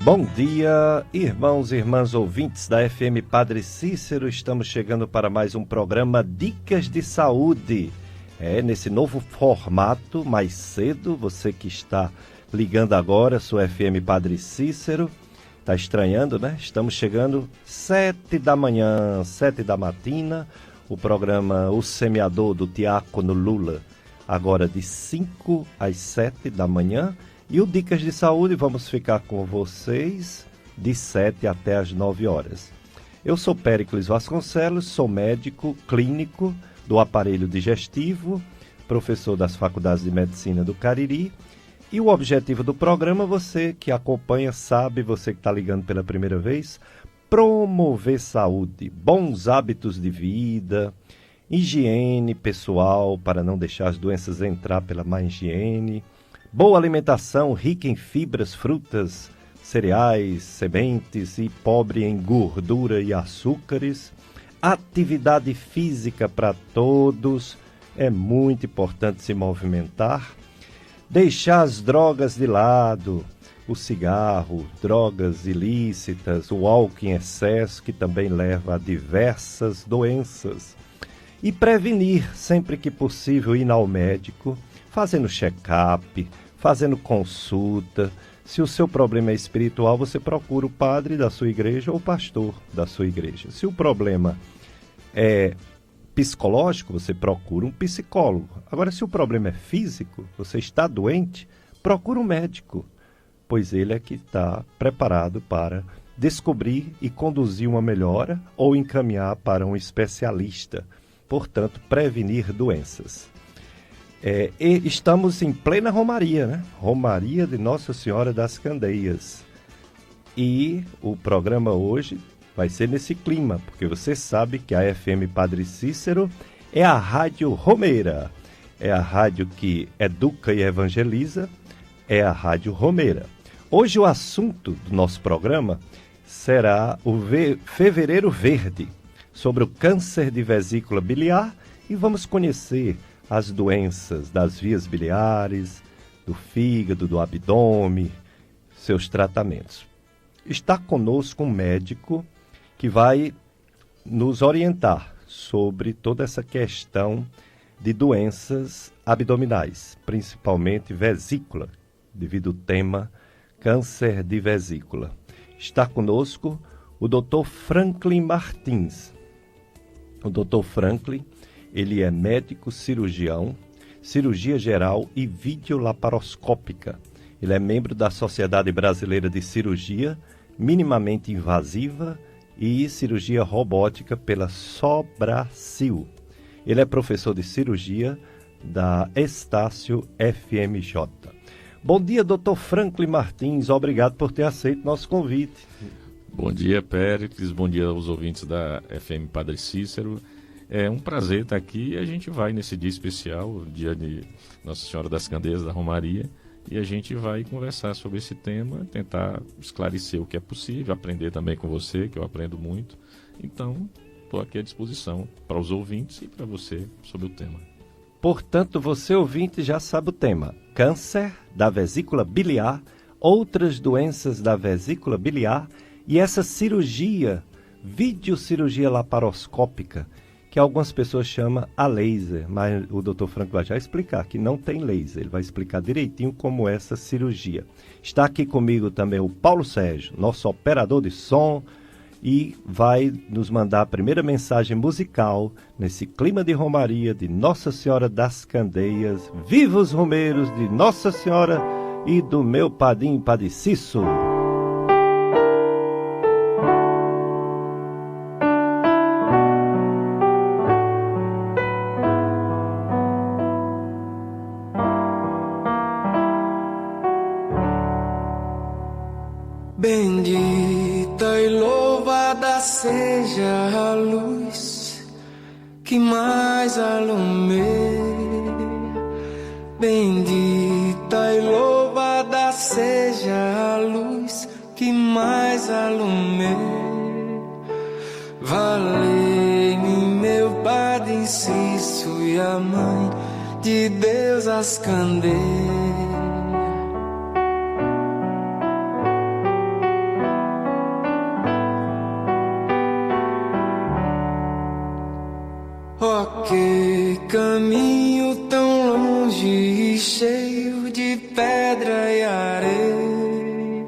Bom dia, irmãos e irmãs ouvintes da FM Padre Cícero. Estamos chegando para mais um programa Dicas de Saúde. Nesse novo formato, mais cedo, você que está ligando agora, sua FM Padre Cícero, está estranhando, né? Estamos chegando 7 da manhã, 7 da matina, o programa O Semeador do Diácono Lula, agora de 5 às 7 da manhã. E o Dicas de Saúde, vamos ficar com vocês de 7 até as 9 horas. Eu sou Péricles Vasconcelos, sou médico clínico do aparelho digestivo, professor das Faculdades de Medicina do Cariri. E o objetivo do programa, você que acompanha sabe, você que está ligando pela primeira vez, promover saúde, bons hábitos de vida, higiene pessoal para não deixar as doenças entrar pela má higiene, boa alimentação rica em fibras, frutas, cereais, sementes e pobre em gordura e açúcares. Atividade física para todos, é muito importante se movimentar. Deixar as drogas de lado, o cigarro, drogas ilícitas, o álcool em excesso, que também leva a diversas doenças. E prevenir, sempre que possível, ir ao médico, fazendo check-up, fazendo consulta. Se o seu problema é espiritual, você procura o padre da sua igreja ou o pastor da sua igreja. Se o problema é psicológico, você procura um psicólogo. Agora, se o problema é físico, você está doente, procura um médico, pois ele é que está preparado para descobrir e conduzir uma melhora ou encaminhar para um especialista. Portanto, prevenir doenças. E estamos em plena Romaria, né? Romaria de Nossa Senhora das Candeias. E o programa hoje vai ser nesse clima, porque você sabe que a FM Padre Cícero é a rádio romeira. É a rádio que educa e evangeliza, é a rádio romeira. Hoje o assunto do nosso programa será o Fevereiro Verde, sobre o câncer de vesícula biliar, e vamos conhecer as doenças das vias biliares, do fígado, do abdômen, seus tratamentos. Está conosco um médico que vai nos orientar sobre toda essa questão de doenças abdominais, principalmente vesícula, devido ao tema câncer de vesícula. Está conosco o Dr. Franklin Martins. O Dr. Franklin, ele é médico cirurgião, cirurgia geral e videolaparoscópica. Ele é membro da Sociedade Brasileira de Cirurgia Minimamente Invasiva e Cirurgia Robótica pela Sobracil. Ele é professor de cirurgia da Estácio FMJ. Bom dia, Dr. Franklin Martins. Obrigado por ter aceito nosso convite. Bom dia, Péricles. Bom dia aos ouvintes da FM Padre Cícero. É um prazer estar aqui e a gente vai nesse dia especial, dia de Nossa Senhora das Candeias da Romaria, e a gente vai conversar sobre esse tema, tentar esclarecer o que é possível, aprender também com você, que eu aprendo muito. Então, estou aqui à disposição para os ouvintes e para você sobre o tema. Portanto, você ouvinte já sabe o tema: câncer da vesícula biliar, outras doenças da vesícula biliar e essa cirurgia, videocirurgia laparoscópica, que algumas pessoas chamam a laser, mas o Dr. Franco vai já explicar que não tem laser, ele vai explicar direitinho como é essa cirurgia. Está aqui comigo também o Paulo Sérgio, nosso operador de som, e vai nos mandar a primeira mensagem musical nesse clima de romaria de Nossa Senhora das Candeias. Viva os romeiros de Nossa Senhora e do meu padim Padre Cícero. Bendita e louvada seja a luz que mais alumeia. Bendita e louvada seja a luz que mais alumeia. Valei-me, meu Padre Cícero e a Mãe de Deus as Candeias. que caminho tão longe e cheio de pedra e areia.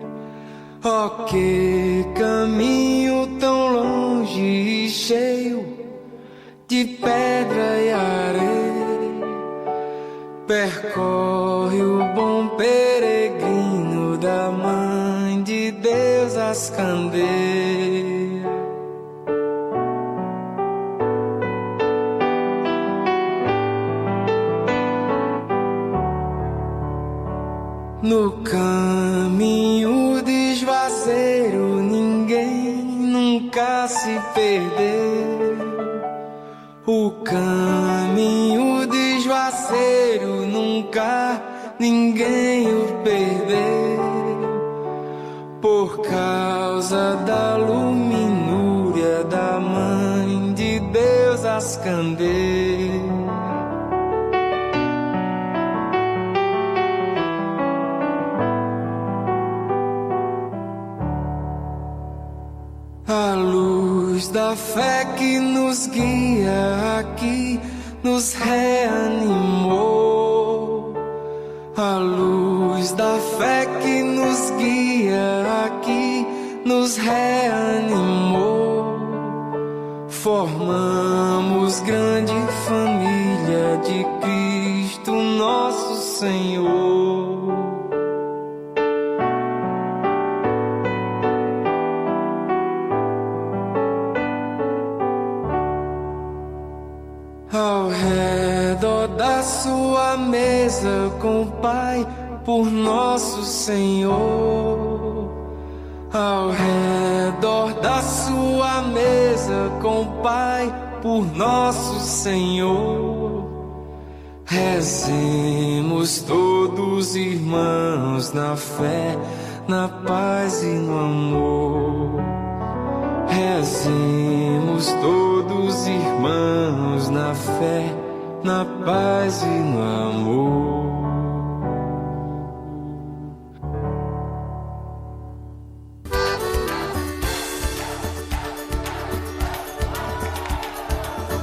Oh, que caminho tão longe e cheio de pedra e areia. Percorre o bom peregrino da Mãe de Deus as candeias. No caminho desvazeiro ninguém nunca se perdeu. O caminho desvazeiro nunca ninguém o perdeu. Por causa da luminúria da Mãe de Deus as candeias. A luz da fé que nos guia aqui nos reanimou. A luz da fé que nos guia aqui nos reanimou. Formamos grande família de Cristo nosso Senhor. Ao redor da sua mesa com o Pai por nosso Senhor. Ao redor da sua mesa com o Pai por nosso Senhor. Rezemos todos irmãos na fé, na paz e no amor. Rezemos todos irmãos na fé, na paz e no amor.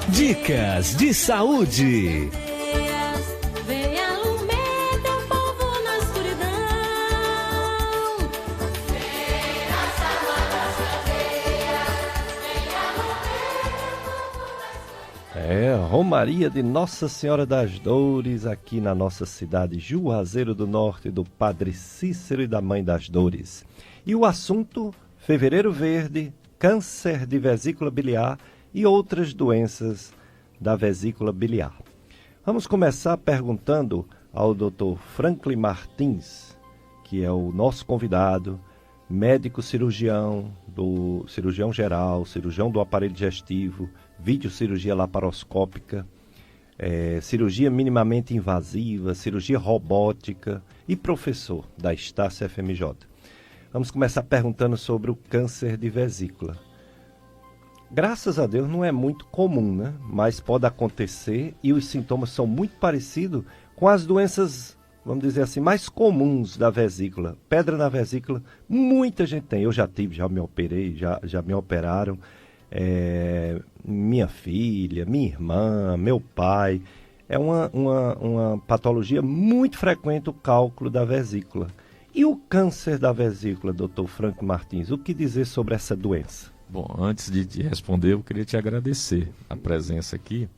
Dicas de saúde. Romaria de Nossa Senhora das Dores, aqui na nossa cidade Juazeiro do Norte, do Padre Cícero e da Mãe das Dores. E o assunto, Fevereiro Verde, câncer de vesícula biliar e outras doenças da vesícula biliar. Vamos começar perguntando ao Dr. Franklin Martins, que é o nosso convidado, médico cirurgião, cirurgião geral, cirurgião do aparelho digestivo, videocirurgia laparoscópica, cirurgia minimamente invasiva, cirurgia robótica e professor da Estácio FMJ. Vamos começar perguntando sobre o câncer de vesícula. Graças a Deus não é muito comum, né? Mas pode acontecer e os sintomas são muito parecidos com as doenças, vamos dizer assim, mais comuns da vesícula. Pedra na vesícula, muita gente tem. Eu já tive, já me operei, já me operaram. Minha filha, minha irmã, meu pai. É uma patologia muito frequente, o cálculo da vesícula. E o câncer da vesícula, Dr. Franco Martins, o que dizer sobre essa doença? Bom, antes de te responder, eu queria te agradecer a presença aqui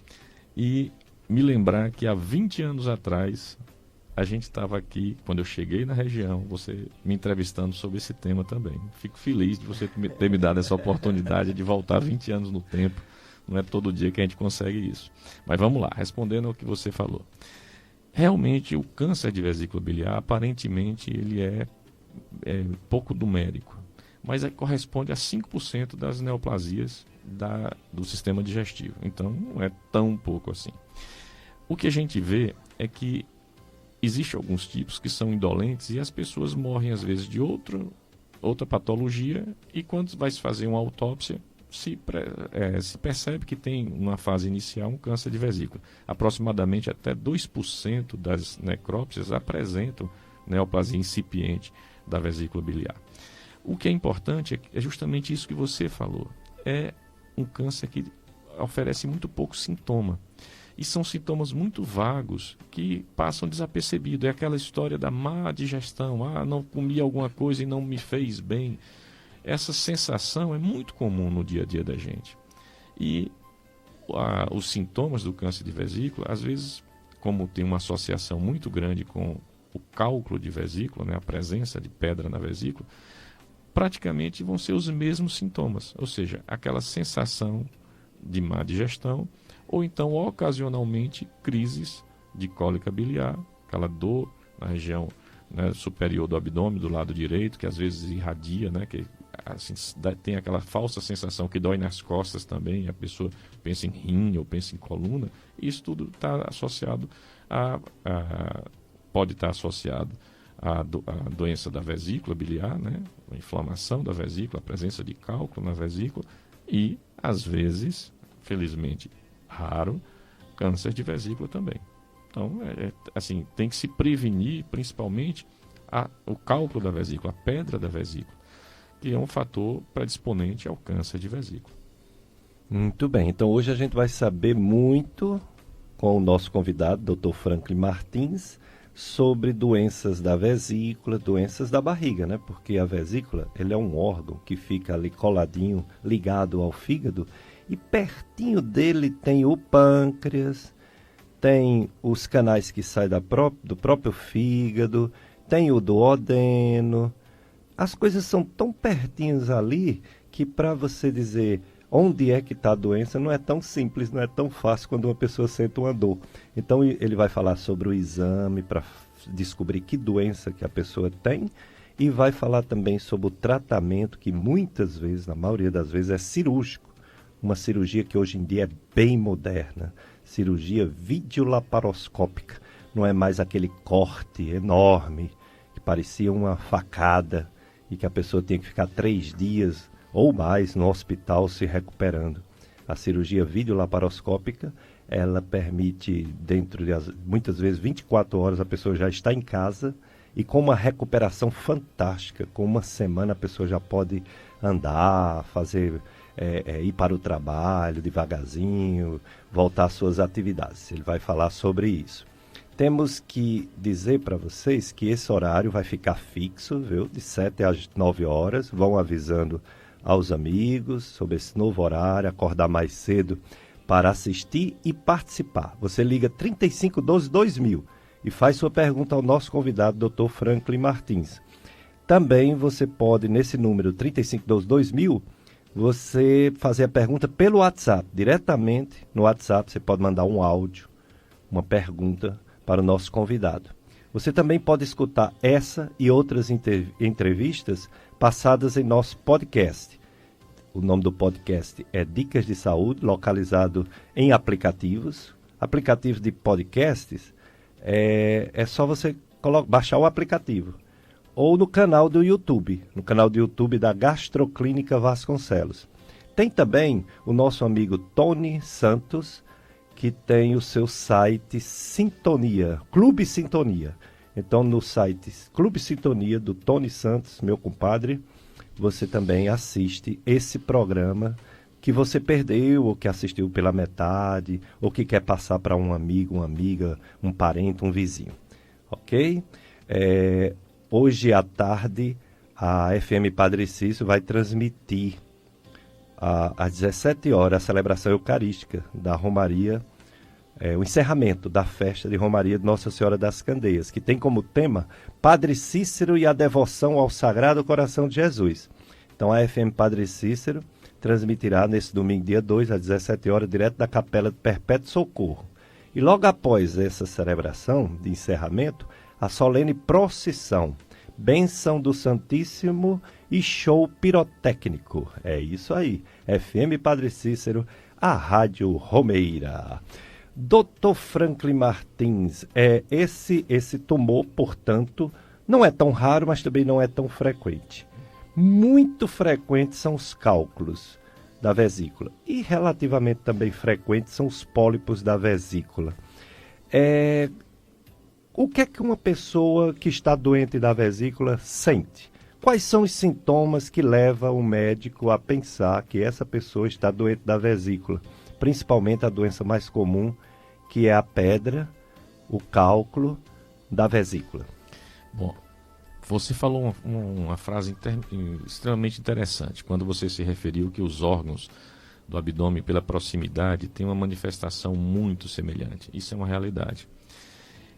e me lembrar que há 20 anos atrás a gente estava aqui, quando eu cheguei na região, você me entrevistando sobre esse tema também. Fico feliz de você ter me dado essa oportunidade de voltar 20 anos no tempo. Não é todo dia que a gente consegue isso. Mas vamos lá, respondendo ao que você falou. Realmente, o câncer de vesícula biliar, aparentemente, ele é pouco numérico. Mas corresponde a 5% das neoplasias do sistema digestivo. Então, não é tão pouco assim. O que a gente vê é que existem alguns tipos que são indolentes e as pessoas morrem, às vezes, de outra patologia e quando vai se fazer uma autópsia, se percebe que tem uma fase inicial um câncer de vesícula. Aproximadamente até 2% das necrópsias apresentam neoplasia incipiente da vesícula biliar. O que é importante é justamente isso que você falou. É um câncer que oferece muito pouco sintoma. E são sintomas muito vagos que passam desapercebidos. É aquela história da má digestão. Não comi alguma coisa e não me fez bem. Essa sensação é muito comum no dia a dia da gente. E os sintomas do câncer de vesícula, às vezes, como tem uma associação muito grande com o cálculo de vesícula, né, a presença de pedra na vesícula, praticamente vão ser os mesmos sintomas. Ou seja, aquela sensação de má digestão, ou então, ocasionalmente, crises de cólica biliar, aquela dor na região, né, superior do abdômen, do lado direito, que às vezes irradia, né, que assim, tem aquela falsa sensação que dói nas costas também, a pessoa pensa em rim ou pensa em coluna, e isso tudo está associado pode estar associado à doença da vesícula biliar, né, a inflamação da vesícula, a presença de cálculo na vesícula, e, às vezes, felizmente, raro, câncer de vesícula também. Então, assim, tem que se prevenir, principalmente, o cálculo da vesícula, a pedra da vesícula, que é um fator predisponente ao câncer de vesícula. Muito bem, então hoje a gente vai saber muito com o nosso convidado, Dr. Franklin Martins, sobre doenças da vesícula, doenças da barriga, né? Porque a vesícula, ele é um órgão que fica ali coladinho, ligado ao fígado, e pertinho dele tem o pâncreas, tem os canais que saem do próprio fígado, tem o duodeno. As coisas são tão pertinhas ali que para você dizer onde é que está a doença não é tão simples, não é tão fácil quando uma pessoa sente uma dor. Então ele vai falar sobre o exame para descobrir que doença que a pessoa tem e vai falar também sobre o tratamento que muitas vezes, na maioria das vezes, é cirúrgico. Uma cirurgia que hoje em dia é bem moderna, cirurgia videolaparoscópica. Não é mais aquele corte enorme que parecia uma facada e que a pessoa tinha que ficar 3 dias ou mais no hospital se recuperando. A cirurgia videolaparoscópica, ela permite, dentro de muitas vezes 24 horas, a pessoa já está em casa e com uma recuperação fantástica. Com uma semana a pessoa já pode andar, ir para o trabalho devagarzinho, voltar às suas atividades. Ele vai falar sobre isso. Temos que dizer para vocês que esse horário vai ficar fixo, viu? De 7 às 9 horas. Vão avisando aos amigos sobre esse novo horário, acordar mais cedo para assistir e participar. Você liga 3512-2000 e faz sua pergunta ao nosso convidado, Dr. Franklin Martins. Também você pode, nesse número 3512-2000, você fazer a pergunta pelo WhatsApp. Diretamente no WhatsApp você pode mandar um áudio, uma pergunta para o nosso convidado. Você também pode escutar essa e outras entrevistas passadas em nosso podcast. O nome do podcast é Dicas de Saúde, localizado em aplicativos. Aplicativos de podcasts, é só você baixar o aplicativo. Ou no canal do YouTube, da Gastroclínica Vasconcelos. Tem também o nosso amigo Tony Santos, que tem o seu site Sintonia, Clube Sintonia. Então, no site Clube Sintonia do Tony Santos, meu compadre, você também assiste esse programa que você perdeu, ou que assistiu pela metade, ou que quer passar para um amigo, uma amiga, um parente, um vizinho. Ok? Hoje à tarde, a FM Padre Cícero vai transmitir às 17 horas a celebração eucarística da Romaria, o encerramento da festa de Romaria de Nossa Senhora das Candeias, que tem como tema Padre Cícero e a devoção ao Sagrado Coração de Jesus. Então a FM Padre Cícero transmitirá nesse domingo, dia 2, às 17 horas, direto da Capela de Perpétuo Socorro. E logo após essa celebração de encerramento, a solene procissão, bênção do Santíssimo e show pirotécnico. É isso aí, FM Padre Cícero, a Rádio Romeira. Dr. Franklin Martins, esse tumor, portanto, não é tão raro, mas também não é tão frequente. Muito frequentes são os cálculos da vesícula e relativamente também frequentes são os pólipos da vesícula. O que é que uma pessoa que está doente da vesícula sente? Quais são os sintomas que levam o médico a pensar que essa pessoa está doente da vesícula? Principalmente a doença mais comum, que é a pedra, o cálculo da vesícula? Bom, você falou uma frase extremamente interessante, quando você se referiu que os órgãos do abdômen, pela proximidade, têm uma manifestação muito semelhante. Isso é uma realidade.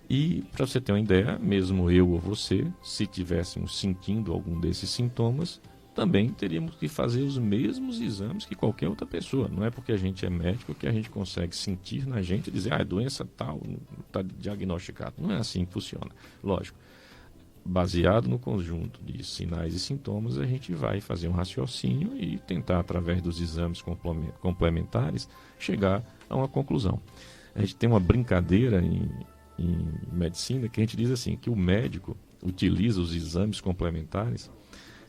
E, para você ter uma ideia, mesmo eu ou você, se tivéssemos sentindo algum desses sintomas, também teríamos que fazer os mesmos exames que qualquer outra pessoa. Não é porque a gente é médico que a gente consegue sentir na gente e dizer, é doença tal, está diagnosticado. Não é assim que funciona. Lógico, baseado no conjunto de sinais e sintomas, a gente vai fazer um raciocínio e tentar, através dos exames complementares, chegar a uma conclusão. A gente tem uma brincadeira em medicina que a gente diz assim, que o médico utiliza os exames complementares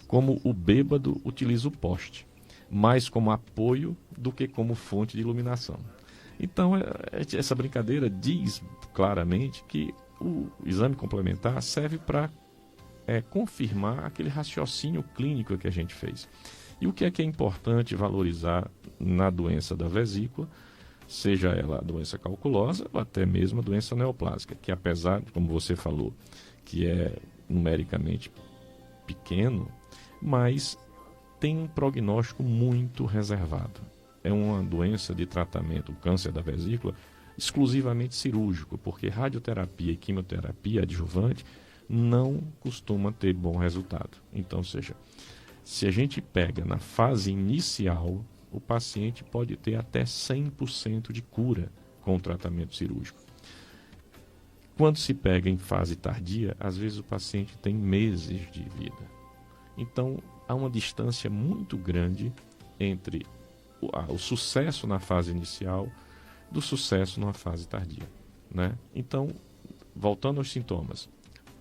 como o bêbado utiliza o poste, mais como apoio do que como fonte de iluminação. Então, essa brincadeira diz claramente que o exame complementar serve para confirmar aquele raciocínio clínico que a gente fez. E o que é importante valorizar na doença da vesícula, seja ela a doença calculosa ou até mesmo a doença neoplásica, que apesar, como você falou, que é numericamente pequeno, mas tem um prognóstico muito reservado. É uma doença de tratamento, o câncer da vesícula, exclusivamente cirúrgico, porque radioterapia e quimioterapia adjuvante não costuma ter bom resultado. Então, ou seja, se a gente pega na fase inicial, o paciente pode ter até 100% de cura com o tratamento cirúrgico. Quando se pega em fase tardia, às vezes o paciente tem meses de vida. Então, há uma distância muito grande entre o sucesso na fase inicial do sucesso numa fase tardia, né? Então, voltando aos sintomas,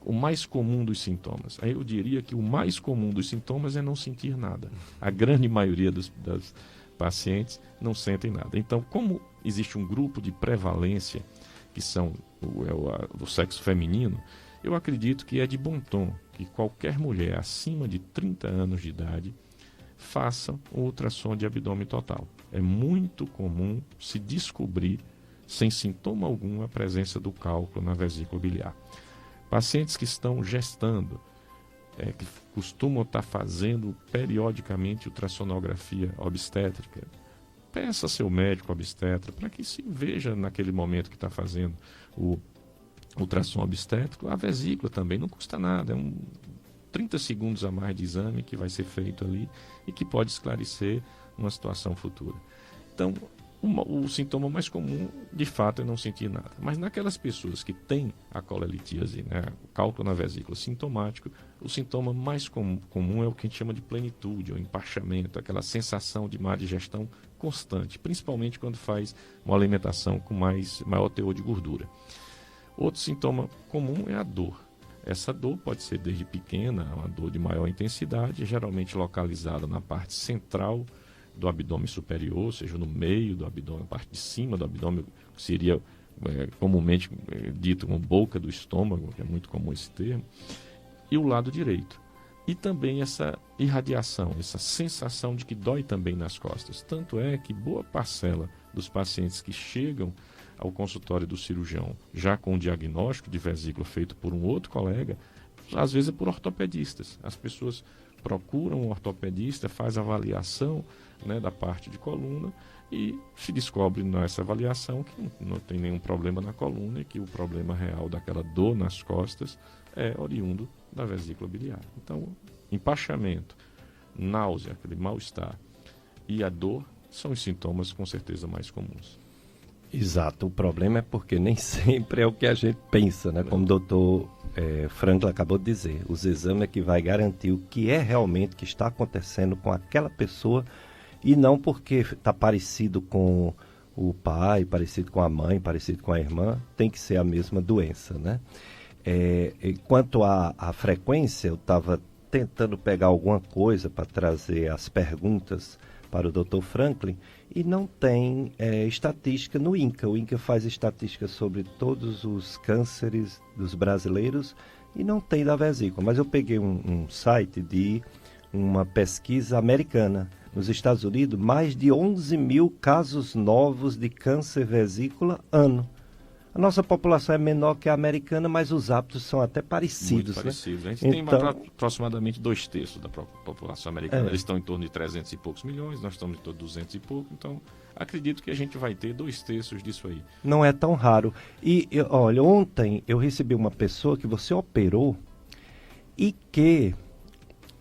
o mais comum dos sintomas, aí eu diria que o mais comum dos sintomas é não sentir nada. A grande maioria das pacientes não sentem nada. Então, como existe um grupo de prevalência, que são do sexo feminino, eu acredito que é de bom tom que qualquer mulher acima de 30 anos de idade faça um ultrassom de abdômen total. É muito comum se descobrir, sem sintoma algum, a presença do cálculo na vesícula biliar. Pacientes que estão gestando, que costumam estar fazendo periodicamente ultrassonografia obstétrica, peça ao seu médico obstetra para que se veja naquele momento que está fazendo o ultrassom obstétrico, a vesícula também não custa nada, 30 segundos a mais de exame que vai ser feito ali e que pode esclarecer uma situação futura. Então, o sintoma mais comum, de fato, é não sentir nada. Mas naquelas pessoas que têm a colelitíase, né, o cálculo na vesícula sintomático, o sintoma mais comum é o que a gente chama de plenitude, ou empachamento, aquela sensação de má digestão constante, principalmente quando faz uma alimentação com maior teor de gordura. Outro sintoma comum é a dor. Essa dor pode ser desde pequena, uma dor de maior intensidade, geralmente localizada na parte central do abdômen superior, ou seja, no meio do abdômen, a parte de cima do abdômen, que seria comumente dito como boca do estômago, que é muito comum esse termo, e o lado direito. E também essa irradiação, essa sensação de que dói também nas costas. Tanto é que boa parcela dos pacientes que chegam ao consultório do cirurgião, já com o diagnóstico de vesícula feito por um outro colega, às vezes é por ortopedistas. As pessoas procuram um ortopedista, faz a avaliação, né, da parte de coluna e se descobre nessa avaliação que não tem nenhum problema na coluna e que o problema real daquela dor nas costas é oriundo da vesícula biliar. Então, empachamento, náusea, aquele mal-estar e a dor são os sintomas com certeza mais comuns. Exato, o problema é porque nem sempre é o que a gente pensa, né? Como o doutor Franklin acabou de dizer, os exames é que vai garantir o que é realmente que está acontecendo com aquela pessoa e não porque está parecido com o pai, parecido com a mãe, parecido com a irmã, tem que ser a mesma doença, né? Quanto à frequência, eu estava tentando pegar alguma coisa para trazer as perguntas para o Dr. Franklin e não tem estatística no INCA. O INCA faz estatística sobre todos os cânceres dos brasileiros e não tem da vesícula. Mas eu peguei um site de uma pesquisa americana. Nos Estados Unidos, mais de 11 mil casos novos de câncer vesícula ano. A nossa população é menor que a americana, mas os hábitos são até parecidos. Muito parecidos. Né? A gente tem aproximadamente 2/3 da população americana. Eles estão em torno de 300 e poucos milhões, nós estamos em torno de 200 e pouco. Então, acredito que a gente vai ter 2/3 disso aí. Não é tão raro. E, olha, ontem eu recebi uma pessoa que você operou e que...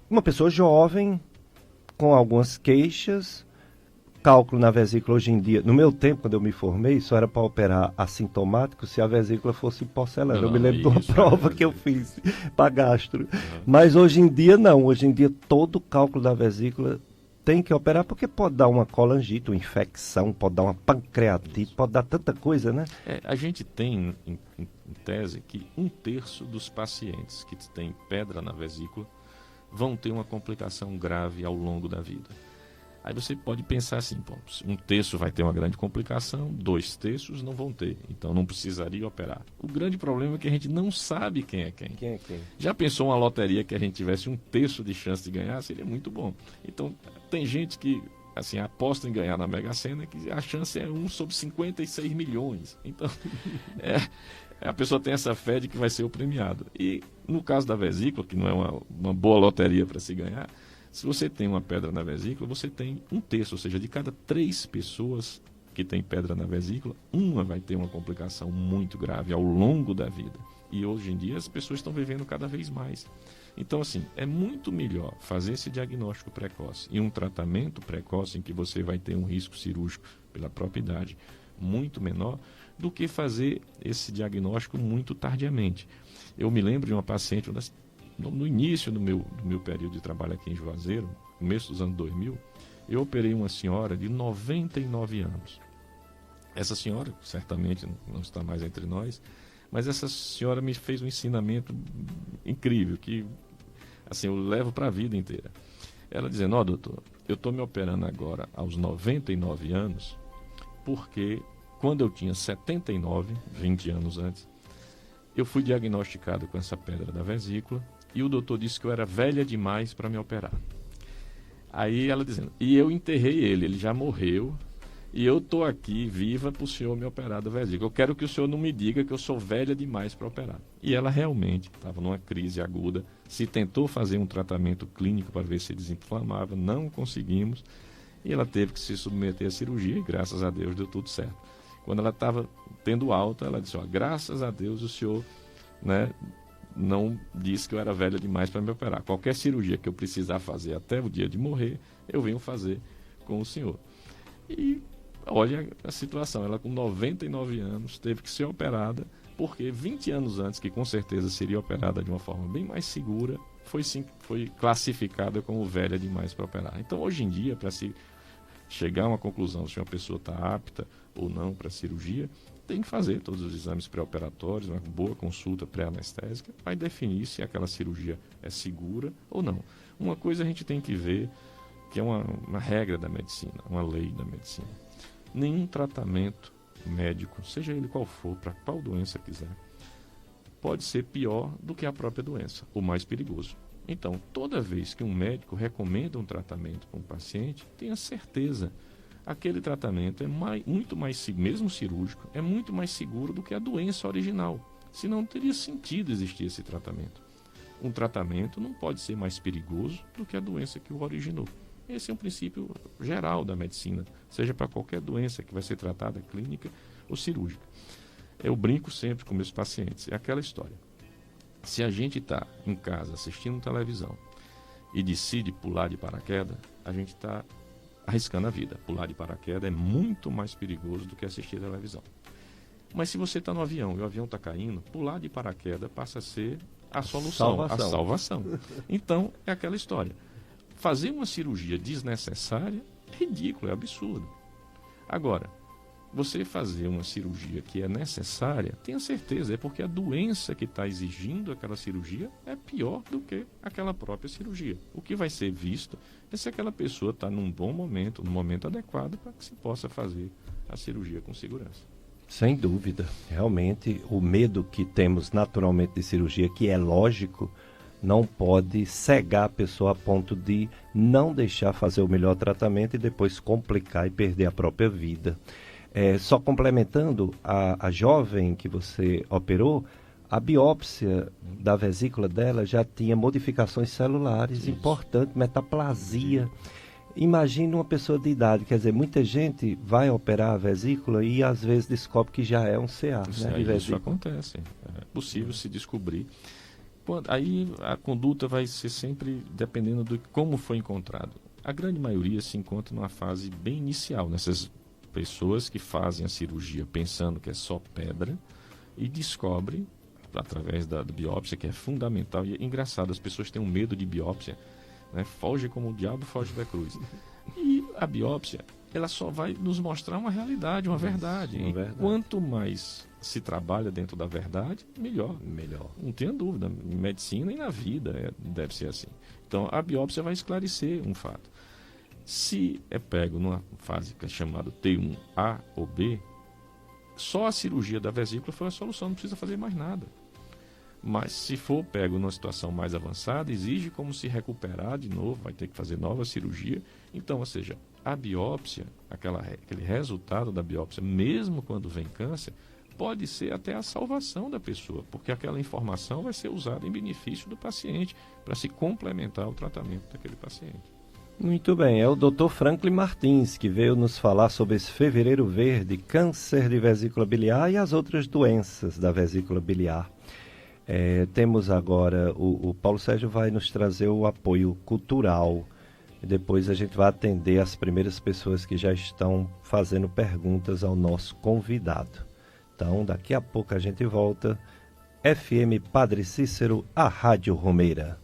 Uma pessoa jovem, com algumas queixas... Cálculo na vesícula hoje em dia, no meu tempo, quando eu me formei, só era para operar assintomático se a vesícula fosse porcelana. Eu me lembro de uma prova que eu fiz para gastro. Mas hoje em dia não. Hoje em dia todo cálculo da vesícula tem que operar porque pode dar uma colangite, uma infecção, pode dar uma pancreatite, pode dar tanta coisa, né? A gente tem, em tese, que 1/3 dos pacientes que têm pedra na vesícula vão ter uma complicação grave ao longo da vida. Aí você pode pensar assim, pô, 1/3 vai ter uma grande complicação, 2/3 não vão ter, então não precisaria operar. O grande problema é que a gente não sabe quem é quem. Quem é quem? Já pensou uma loteria que a gente tivesse 1/3 de chance de ganhar? Seria muito bom. Então, tem gente que assim, aposta em ganhar na Mega Sena, que a chance é 1 sobre 56 milhões. Então, a pessoa tem essa fé de que vai ser o premiado. E no caso da vesícula, que não é uma boa loteria para se ganhar, se você tem uma pedra na vesícula, você tem 1/3, ou seja, de cada 3 pessoas que tem pedra na vesícula, uma vai ter uma complicação muito grave ao longo da vida. E hoje em dia as pessoas estão vivendo cada vez mais. Então, assim, é muito melhor fazer esse diagnóstico precoce e um tratamento precoce em que você vai ter um risco cirúrgico pela própria idade muito menor do que fazer esse diagnóstico muito tardiamente. Eu me lembro de uma paciente, no início do meu período de trabalho aqui em Juazeiro, no começo dos anos 2000, eu operei uma senhora de 99 anos. Essa senhora, certamente não está mais entre nós, mas essa senhora me fez um ensinamento incrível, que assim, eu levo para a vida inteira. Ela dizendo, doutor, eu estou me operando agora aos 99 anos, porque quando eu tinha 79, 20 anos antes, eu fui diagnosticado com essa pedra da vesícula, e o doutor disse que eu era velha demais para me operar. Aí ela dizendo, e eu enterrei ele já morreu, e eu estou aqui viva para o senhor me operar da vesícula. Eu quero que o senhor não me diga que eu sou velha demais para operar. E ela realmente estava numa crise aguda, se tentou fazer um tratamento clínico para ver se desinflamava, não conseguimos, e ela teve que se submeter à cirurgia, e graças a Deus deu tudo certo. Quando ela estava tendo alta, ela disse, graças a Deus o senhor, né, não disse que eu era velha demais para me operar. Qualquer cirurgia que eu precisar fazer até o dia de morrer, eu venho fazer com o senhor. E olha a situação, ela com 99 anos teve que ser operada, porque 20 anos antes, que com certeza seria operada de uma forma bem mais segura, foi classificada como velha demais para operar. Então, hoje em dia, para se chegar a uma conclusão se uma pessoa está apta ou não para cirurgia, tem que fazer todos os exames pré-operatórios, uma boa consulta pré-anestésica, vai definir se aquela cirurgia é segura ou não. Uma coisa a gente tem que ver, que é uma regra da medicina, uma lei da medicina. Nenhum tratamento médico, seja ele qual for, para qual doença quiser, pode ser pior do que a própria doença, ou mais perigoso. Então, toda vez que um médico recomenda um tratamento para um paciente, tenha certeza, aquele tratamento é muito mais, mesmo cirúrgico, é muito mais seguro do que a doença original. Senão não teria sentido existir esse tratamento. Um tratamento não pode ser mais perigoso do que a doença que o originou. Esse é um princípio geral da medicina, seja para qualquer doença que vai ser tratada clínica ou cirúrgica. Eu brinco sempre com meus pacientes, é aquela história. Se a gente está em casa assistindo televisão e decide pular de paraquedas, a gente está arriscando a vida. Pular de paraquedas é muito mais perigoso do que assistir televisão. Mas se você está no avião e o avião está caindo, pular de paraquedas passa a ser a solução, a salvação. Então, é aquela história. Fazer uma cirurgia desnecessária é ridículo, é absurdo. Agora, você fazer uma cirurgia que é necessária, tenha certeza, é porque a doença que está exigindo aquela cirurgia é pior do que aquela própria cirurgia. O que vai ser visto é se aquela pessoa está num bom momento, num momento adequado para que se possa fazer a cirurgia com segurança. Sem dúvida. Realmente, o medo que temos naturalmente de cirurgia, que é lógico, não pode cegar a pessoa a ponto de não deixar fazer o melhor tratamento e depois complicar e perder a própria vida. Só complementando, a jovem que você operou, a biópsia da vesícula dela já tinha modificações celulares importantes, metaplasia. Imagine uma pessoa de idade, quer dizer, muita gente vai operar a vesícula e às vezes descobre que já é um CA, né? Isso acontece, é possível se descobrir. Aí a conduta vai ser sempre dependendo de como foi encontrado. A grande maioria se encontra numa fase bem inicial, nessas pessoas que fazem a cirurgia pensando que é só pedra e descobrem, através da biópsia, que é fundamental. E é engraçado, as pessoas têm um medo de biópsia, né? Foge como o diabo foge da cruz. E a biópsia, ela só vai nos mostrar uma realidade, uma verdade. Quanto mais se trabalha dentro da verdade, melhor. Não tenha dúvida, em medicina e na vida deve ser assim. Então, a biópsia vai esclarecer um fato. Se é pego numa fase que é chamada T1A ou B, só a cirurgia da vesícula foi a solução, não precisa fazer mais nada. Mas se for pego numa situação mais avançada, exige como se recuperar de novo, vai ter que fazer nova cirurgia. Então, ou seja, a biópsia, aquele resultado da biópsia, mesmo quando vem câncer, pode ser até a salvação da pessoa, porque aquela informação vai ser usada em benefício do paciente, para se complementar o tratamento daquele paciente. Muito bem, é o Dr. Franklin Martins que veio nos falar sobre esse fevereiro verde, câncer de vesícula biliar e as outras doenças da vesícula biliar. Temos agora, o Paulo Sérgio vai nos trazer o apoio cultural. E depois a gente vai atender as primeiras pessoas que já estão fazendo perguntas ao nosso convidado. Então, daqui a pouco a gente volta. FM Padre Cícero, a Rádio Romeira.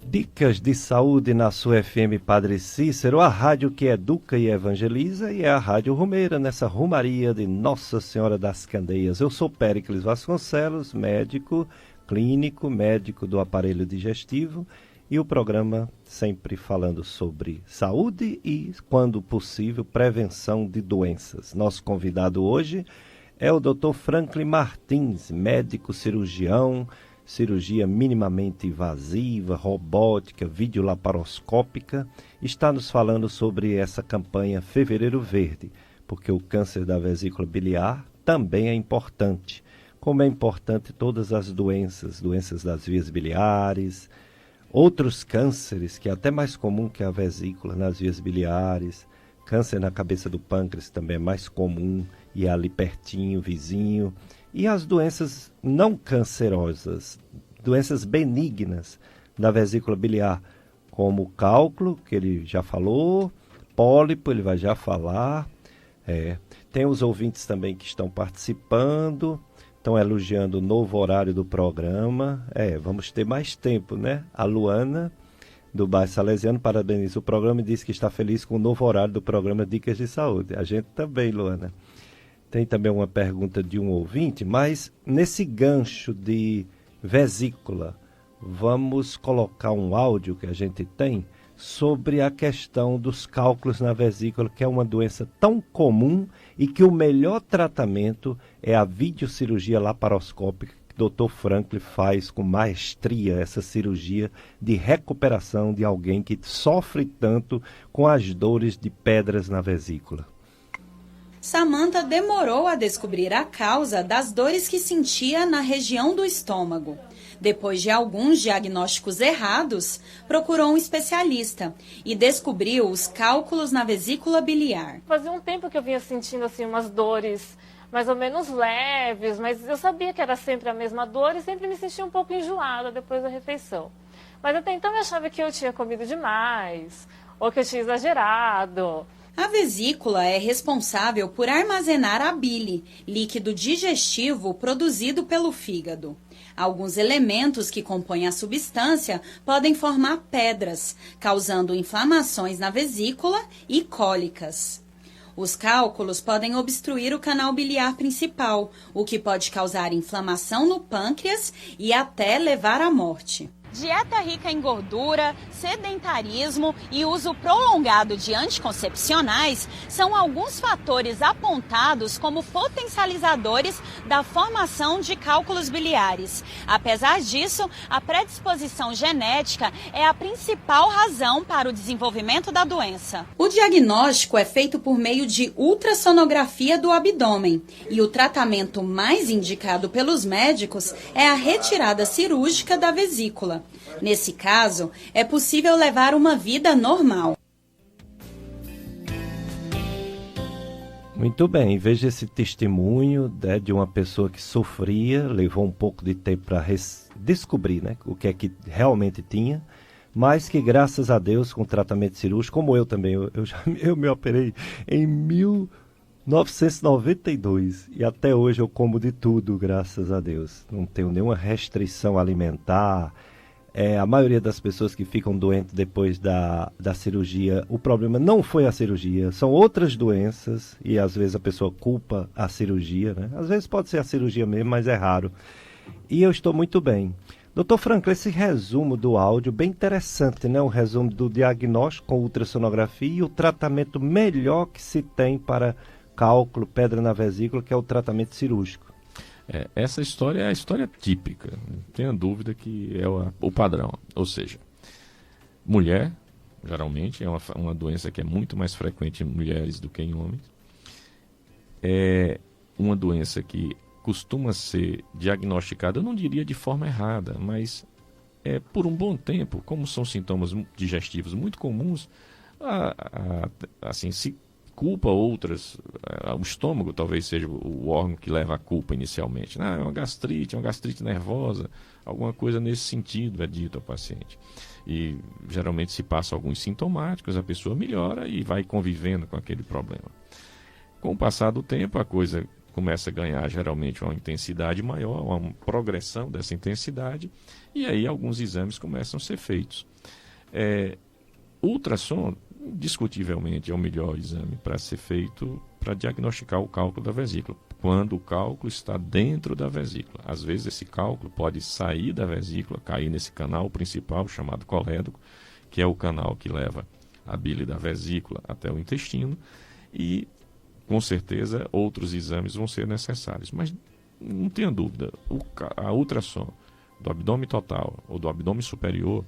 Dicas de saúde na sua FM Padre Cícero, a rádio que educa e evangeliza, e é a Rádio Romeira, nessa romaria de Nossa Senhora das Candeias. Eu sou Péricles Vasconcelos, médico clínico, médico do aparelho digestivo, e o programa sempre falando sobre saúde e, quando possível, prevenção de doenças. Nosso convidado hoje é o Dr. Franklin Martins, médico cirurgião, cirurgia minimamente invasiva, robótica, videolaparoscópica, está nos falando sobre essa campanha Fevereiro Verde, porque o câncer da vesícula biliar também é importante, como é importante todas as doenças das vias biliares, outros cânceres, que é até mais comum que a vesícula nas vias biliares, câncer na cabeça do pâncreas também é mais comum, e é ali pertinho, vizinho, e as doenças não cancerosas, doenças benignas da vesícula biliar, como o cálculo, que ele já falou, pólipo, ele vai já falar. Tem os ouvintes também que estão participando, estão elogiando o novo horário do programa. Vamos ter mais tempo, né? A Luana, do bairro Salesiano, parabeniza o programa e diz que está feliz com o novo horário do programa Dicas de Saúde. A gente também, Luana. Tem também uma pergunta de um ouvinte, mas nesse gancho de vesícula, vamos colocar um áudio que a gente tem sobre a questão dos cálculos na vesícula, que é uma doença tão comum e que o melhor tratamento é a videocirurgia laparoscópica, que o Dr. Franklin faz com maestria, essa cirurgia de recuperação de alguém que sofre tanto com as dores de pedras na vesícula. Samantha demorou a descobrir a causa das dores que sentia na região do estômago. Depois de alguns diagnósticos errados, procurou um especialista e descobriu os cálculos na vesícula biliar. Fazia um tempo que eu vinha sentindo assim umas dores mais ou menos leves, mas eu sabia que era sempre a mesma dor e sempre me sentia um pouco enjoada depois da refeição. Mas até então eu achava que eu tinha comido demais ou que eu tinha exagerado. A vesícula é responsável por armazenar a bile, líquido digestivo produzido pelo fígado. Alguns elementos que compõem a substância podem formar pedras, causando inflamações na vesícula e cólicas. Os cálculos podem obstruir o canal biliar principal, o que pode causar inflamação no pâncreas e até levar à morte. Dieta rica em gordura, sedentarismo e uso prolongado de anticoncepcionais são alguns fatores apontados como potencializadores da formação de cálculos biliares. Apesar disso, a predisposição genética é a principal razão para o desenvolvimento da doença. O diagnóstico é feito por meio de ultrassonografia do abdômen e o tratamento mais indicado pelos médicos é a retirada cirúrgica da vesícula. Nesse caso, é possível levar uma vida normal. Muito bem, veja esse testemunho, né, de uma pessoa que sofria, levou um pouco de tempo para descobrir, né, o que é que realmente tinha, mas que graças a Deus, com tratamento cirúrgico, como eu também, eu me operei em 1992 e até hoje eu como de tudo, graças a Deus. Não tenho nenhuma restrição alimentar. A maioria das pessoas que ficam doentes depois da cirurgia, o problema não foi a cirurgia, são outras doenças e às vezes a pessoa culpa a cirurgia, né? Às vezes pode ser a cirurgia mesmo, mas é raro. E eu estou muito bem. Doutor Franklin, esse resumo do áudio, bem interessante, né? Um resumo do diagnóstico com ultrassonografia e o tratamento melhor que se tem para cálculo, pedra na vesícula, que é o tratamento cirúrgico. Essa história é a história típica, não tenha dúvida que é o padrão. Ou seja, mulher, geralmente, é uma doença que é muito mais frequente em mulheres do que em homens. É uma doença que costuma ser diagnosticada, eu não diria de forma errada, mas por um bom tempo, como são sintomas digestivos muito comuns, assim, se culpa outras, o estômago talvez seja o órgão que leva a culpa inicialmente. É uma gastrite nervosa, alguma coisa nesse sentido é dito ao paciente. E geralmente se passa alguns sintomáticos, a pessoa melhora e vai convivendo com aquele problema. Com o passar do tempo, a coisa começa a ganhar geralmente uma intensidade maior, uma progressão dessa intensidade, e aí alguns exames começam a ser feitos. Ultrassom, discutivelmente, é o melhor exame para ser feito para diagnosticar o cálculo da vesícula, quando o cálculo está dentro da vesícula. Às vezes esse cálculo pode sair da vesícula, cair nesse canal principal chamado colédoco, que é o canal que leva a bile da vesícula até o intestino, e com certeza outros exames vão ser necessários. Mas não tenha dúvida, a ultrassom do abdômen total ou do abdômen superior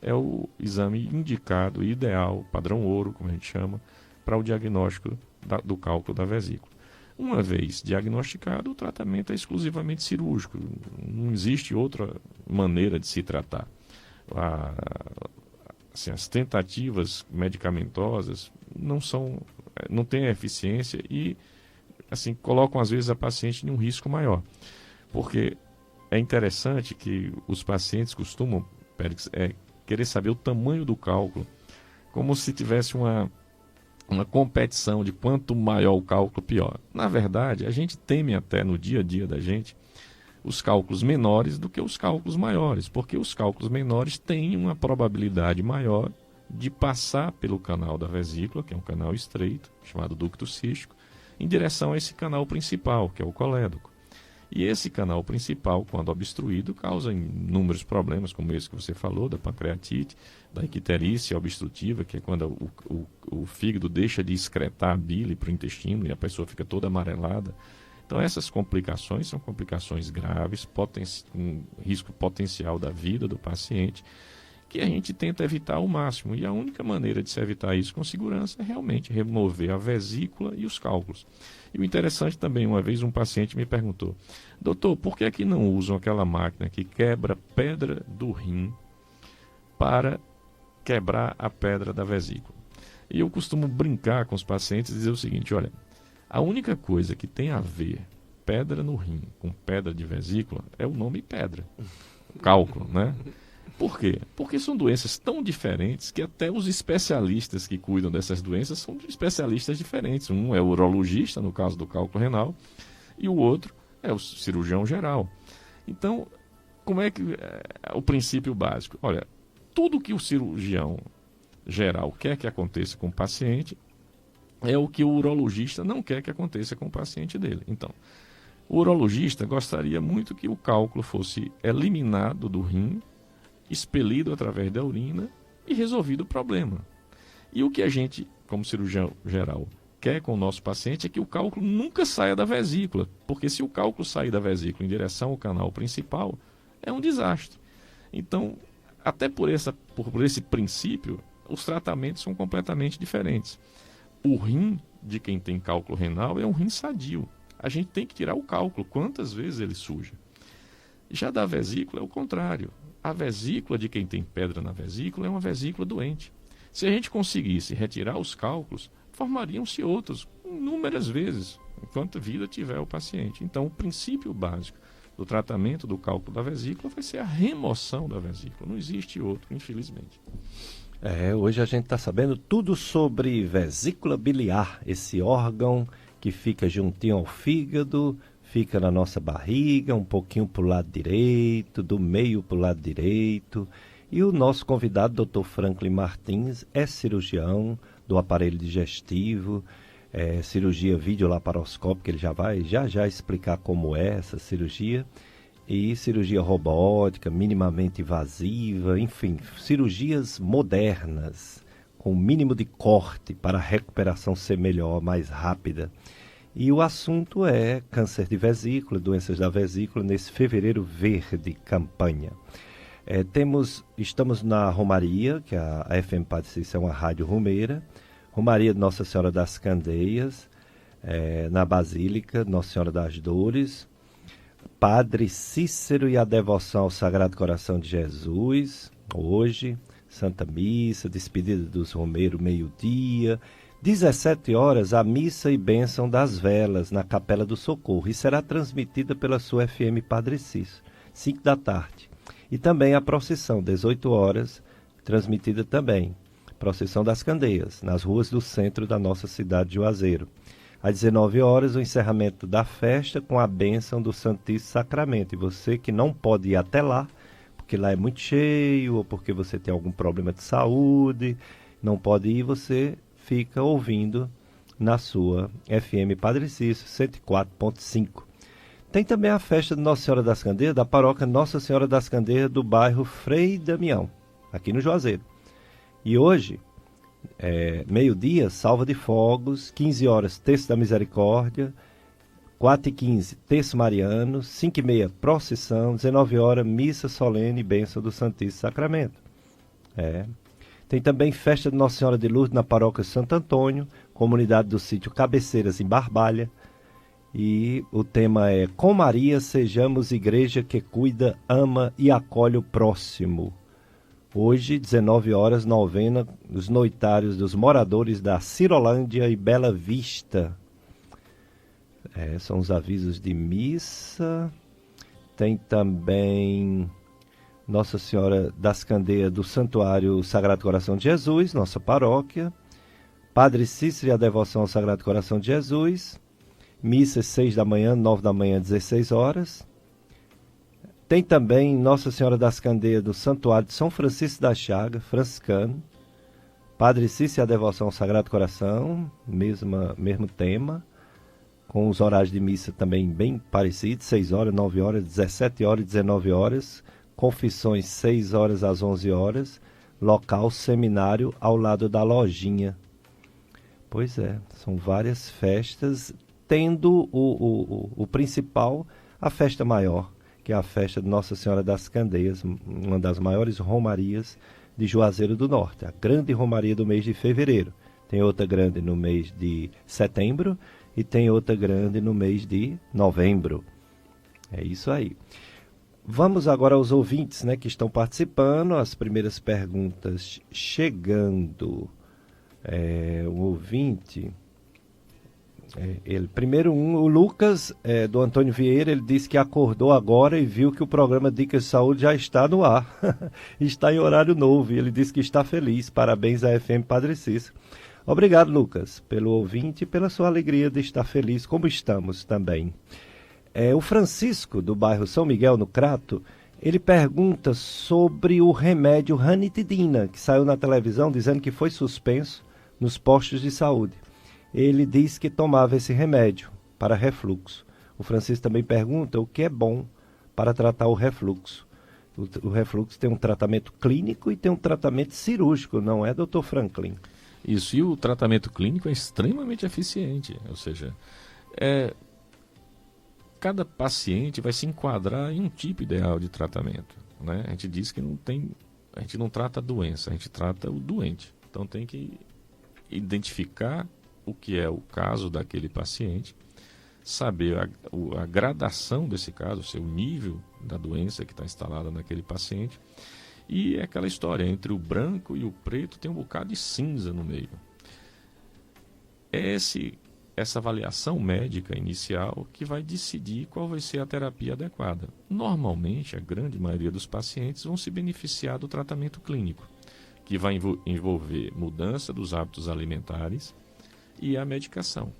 é o exame indicado, ideal, padrão ouro, como a gente chama, para o diagnóstico do cálculo da vesícula. Uma vez diagnosticado, o tratamento é exclusivamente cirúrgico. Não existe outra maneira de se tratar. Assim, as tentativas medicamentosas não têm eficiência e assim, colocam às vezes a paciente em um risco maior. Porque é interessante que os pacientes costumam, Périx, querer saber o tamanho do cálculo, como se tivesse uma competição de quanto maior o cálculo, pior. Na verdade, a gente teme até no dia a dia da gente os cálculos menores do que os cálculos maiores, porque os cálculos menores têm uma probabilidade maior de passar pelo canal da vesícula, que é um canal estreito, chamado ducto cístico, em direção a esse canal principal, que é o colédoco. E esse canal principal, quando obstruído, causa inúmeros problemas, como esse que você falou, da pancreatite, da icterícia obstrutiva, que é quando o fígado deixa de excretar a bile para o intestino e a pessoa fica toda amarelada. Então essas complicações são complicações graves, um risco potencial da vida do paciente, que a gente tenta evitar ao máximo. E a única maneira de se evitar isso com segurança é realmente remover a vesícula e os cálculos. E o interessante também, uma vez um paciente me perguntou: doutor, por que é que não usam aquela máquina que quebra pedra do rim para quebrar a pedra da vesícula? E eu costumo brincar com os pacientes e dizer o seguinte: olha, a única coisa que tem a ver pedra no rim com pedra de vesícula é o nome pedra, cálculo, né? Por quê? Porque são doenças tão diferentes que até os especialistas que cuidam dessas doenças são especialistas diferentes. Um é o urologista, no caso do cálculo renal, e o outro é o cirurgião geral. Então, como é que é o princípio básico? Olha, tudo que o cirurgião geral quer que aconteça com o paciente é o que o urologista não quer que aconteça com o paciente dele. Então, o urologista gostaria muito que o cálculo fosse eliminado do rim expelido através da urina e resolvido o problema. E o que a gente, como cirurgião geral, quer com o nosso paciente é que o cálculo nunca saia da vesícula, porque se o cálculo sair da vesícula em direção ao canal principal, é um desastre. Então, até por esse princípio, os tratamentos são completamente diferentes. O rim de quem tem cálculo renal é um rim sadio. A gente tem que tirar o cálculo, quantas vezes ele suja. Já da vesícula é o contrário. A vesícula de quem tem pedra na vesícula é uma vesícula doente. Se a gente conseguisse retirar os cálculos, formariam-se outros, inúmeras vezes, enquanto vida tiver o paciente. Então, o princípio básico do tratamento do cálculo da vesícula vai ser a remoção da vesícula. Não existe outro, infelizmente. Hoje a gente está sabendo tudo sobre vesícula biliar, esse órgão que fica juntinho ao fígado, fica na nossa barriga, um pouquinho para o lado direito, do meio para o lado direito. E o nosso convidado, Dr. Franklin Martins, é cirurgião do aparelho digestivo, cirurgia videolaparoscópica, ele já vai já explicar como é essa cirurgia, e cirurgia robótica, minimamente invasiva, enfim, cirurgias modernas, com o mínimo de corte para a recuperação ser melhor, mais rápida. E o assunto é câncer de vesícula, doenças da vesícula, nesse fevereiro verde campanha. Estamos na Romaria, que a FM Padre Cícero é uma rádio romeira, Romaria de Nossa Senhora das Candeias, na Basílica Nossa Senhora das Dores, Padre Cícero e a devoção ao Sagrado Coração de Jesus, hoje, Santa Missa, despedida dos Romeiros, meio-dia, 17 horas, a missa e bênção das velas na Capela do Socorro, e será transmitida pela sua FM Padre Cícero, 5 da tarde. E também a procissão, 18 horas, transmitida também, procissão das Candeias, nas ruas do centro da nossa cidade de Juazeiro. Às 19 horas, o encerramento da festa com a bênção do Santíssimo Sacramento. E você que não pode ir até lá, porque lá é muito cheio, ou porque você tem algum problema de saúde, não pode ir, você fica ouvindo na sua FM Padre Cícero 104.5. Tem também a festa de Nossa Senhora das Candeias, da paróquia Nossa Senhora das Candeias, do bairro Frei Damião, aqui no Juazeiro. E hoje, meio-dia, salva de fogos, 15 horas, terço da misericórdia, 4h15, terço mariano, 5h30, procissão, 19 horas, missa solene e bênção do Santíssimo Sacramento. Tem também festa de Nossa Senhora de Lourdes na paróquia Santo Antônio, comunidade do sítio Cabeceiras, em Barbalha. E o tema é: com Maria sejamos igreja que cuida, ama e acolhe o próximo. Hoje, 19 horas, novena dos noitários dos moradores da Cirolândia e Bela Vista. São os avisos de missa. Tem também Nossa Senhora das Candeias do Santuário Sagrado Coração de Jesus, nossa paróquia. Padre Cícero e a devoção ao Sagrado Coração de Jesus. Missa 6 da manhã, 9 da manhã, 16 horas. Tem também Nossa Senhora das Candeias do Santuário de São Francisco da Chaga, franciscano. Padre Cícero e a devoção ao Sagrado Coração, mesmo tema, com os horários de missa também bem parecidos, 6 horas, 9 horas, 17 horas e 19 horas. Confissões 6 horas às 11 horas. Local seminário ao lado da lojinha. Pois é, são várias festas, tendo o principal, a festa maior, que é a festa de Nossa Senhora das Candeias, uma das maiores romarias de Juazeiro do Norte, a grande romaria do mês de fevereiro. Tem outra grande no mês de setembro e tem outra grande no mês de novembro. É isso aí. Vamos agora aos ouvintes, né, que estão participando, as primeiras perguntas chegando. O ouvinte... o Lucas, do Antônio Vieira, ele disse que acordou agora e viu que o programa Dicas de Saúde já está no ar, está em horário novo, e ele disse que está feliz. Parabéns à FM Padre Cícero. Obrigado, Lucas, pelo ouvinte e pela sua alegria de estar feliz, como estamos também. O Francisco, do bairro São Miguel, no Crato, ele pergunta sobre o remédio ranitidina, que saiu na televisão dizendo que foi suspenso nos postos de saúde. Ele diz que tomava esse remédio para refluxo. O Francisco também pergunta o que é bom para tratar o refluxo. O refluxo tem um tratamento clínico e tem um tratamento cirúrgico, não é, doutor Franklin? Isso, e o tratamento clínico é extremamente eficiente, ou seja, cada paciente vai se enquadrar em um tipo ideal de tratamento, né? A gente diz que a gente não trata a doença, a gente trata o doente. Então tem que identificar o que é o caso daquele paciente, saber a gradação desse caso, o seu nível da doença que está instalada naquele paciente. E é aquela história, entre o branco e o preto tem um bocado de cinza no meio. Essa avaliação médica inicial que vai decidir qual vai ser a terapia adequada. Normalmente, a grande maioria dos pacientes vão se beneficiar do tratamento clínico, que vai envolver mudança dos hábitos alimentares e a medicação.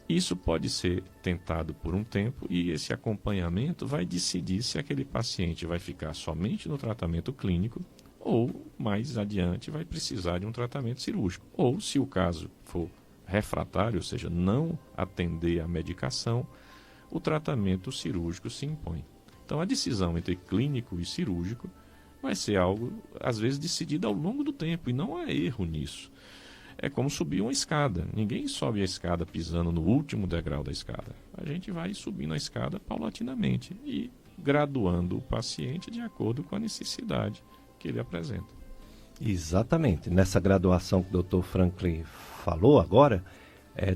Isso pode ser tentado por um tempo e esse acompanhamento vai decidir se aquele paciente vai ficar somente no tratamento clínico ou, mais adiante, vai precisar de um tratamento cirúrgico. Ou, se o caso for refratário, ou seja, não atender à medicação, o tratamento cirúrgico se impõe. Então, a decisão entre clínico e cirúrgico vai ser algo, às vezes, decidido ao longo do tempo, e não há erro nisso. É como subir uma escada. Ninguém sobe a escada pisando no último degrau da escada. A gente vai subindo a escada paulatinamente e graduando o paciente de acordo com a necessidade que ele apresenta. Exatamente. Nessa graduação que o Dr. Franklin falou agora,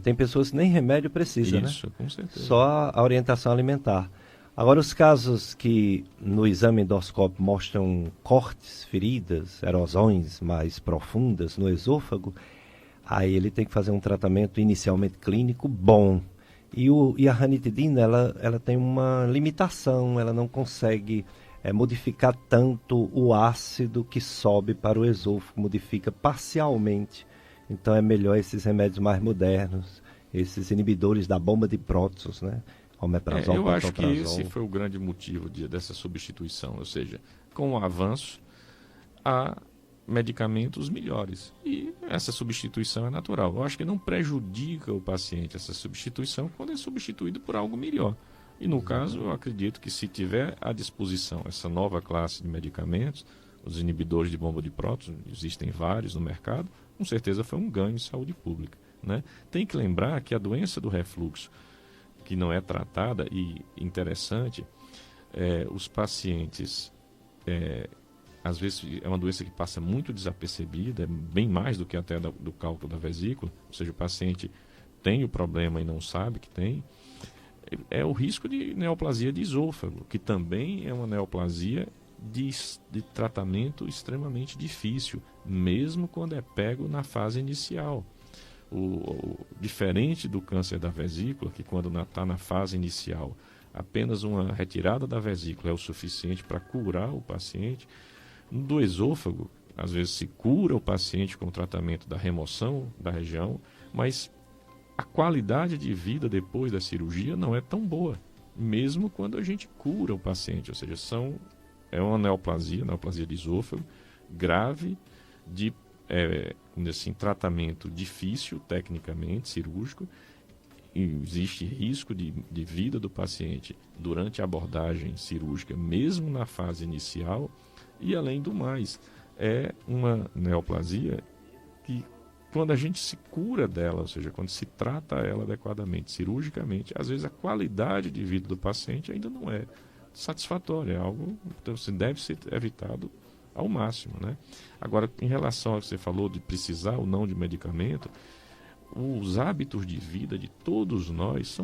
tem pessoas que nem remédio precisam, né? Isso, com certeza. Só a orientação alimentar. Agora, os casos que no exame endoscópico mostram cortes, feridas, erosões mais profundas no esôfago, aí ele tem que fazer um tratamento inicialmente clínico bom. E a ranitidina, ela tem uma limitação, ela não consegue modificar tanto o ácido que sobe para o esôfago, modifica parcialmente. Então é melhor esses remédios mais modernos, esses inibidores da bomba de prótons, né? Omeprazol, eu acho que esse foi o grande motivo dessa substituição, ou seja, com o avanço há medicamentos melhores e essa substituição é natural. Eu acho que não prejudica o paciente essa substituição quando é substituído por algo melhor. E no caso, eu acredito que se tiver à disposição essa nova classe de medicamentos, os inibidores de bomba de prótons, existem vários no mercado, com certeza foi um ganho em saúde pública, né? Tem que lembrar que a doença do refluxo, que não é tratada, e interessante, os pacientes, às vezes é uma doença que passa muito desapercebida, bem mais do que até do cálculo da vesícula, ou seja, o paciente tem o problema e não sabe que tem, é o risco de neoplasia de esôfago, que também é uma neoplasia de tratamento extremamente difícil, mesmo quando é pego na fase inicial. Diferente do câncer da vesícula, que quando está na fase inicial, apenas uma retirada da vesícula é o suficiente para curar o paciente, do esôfago, às vezes se cura o paciente com o tratamento da remoção da região, mas a qualidade de vida depois da cirurgia não é tão boa, mesmo quando a gente cura o paciente, ou seja, é uma neoplasia de esôfago grave, de tratamento difícil tecnicamente, cirúrgico, e existe risco de vida do paciente durante a abordagem cirúrgica, mesmo na fase inicial, e além do mais, é uma neoplasia que quando a gente se cura dela, ou seja, quando se trata ela adequadamente, cirurgicamente, às vezes a qualidade de vida do paciente ainda não é satisfatória, é algo que deve ser evitado ao máximo, né? Agora, em relação ao que você falou de precisar ou não de medicamento, os hábitos de vida de todos nós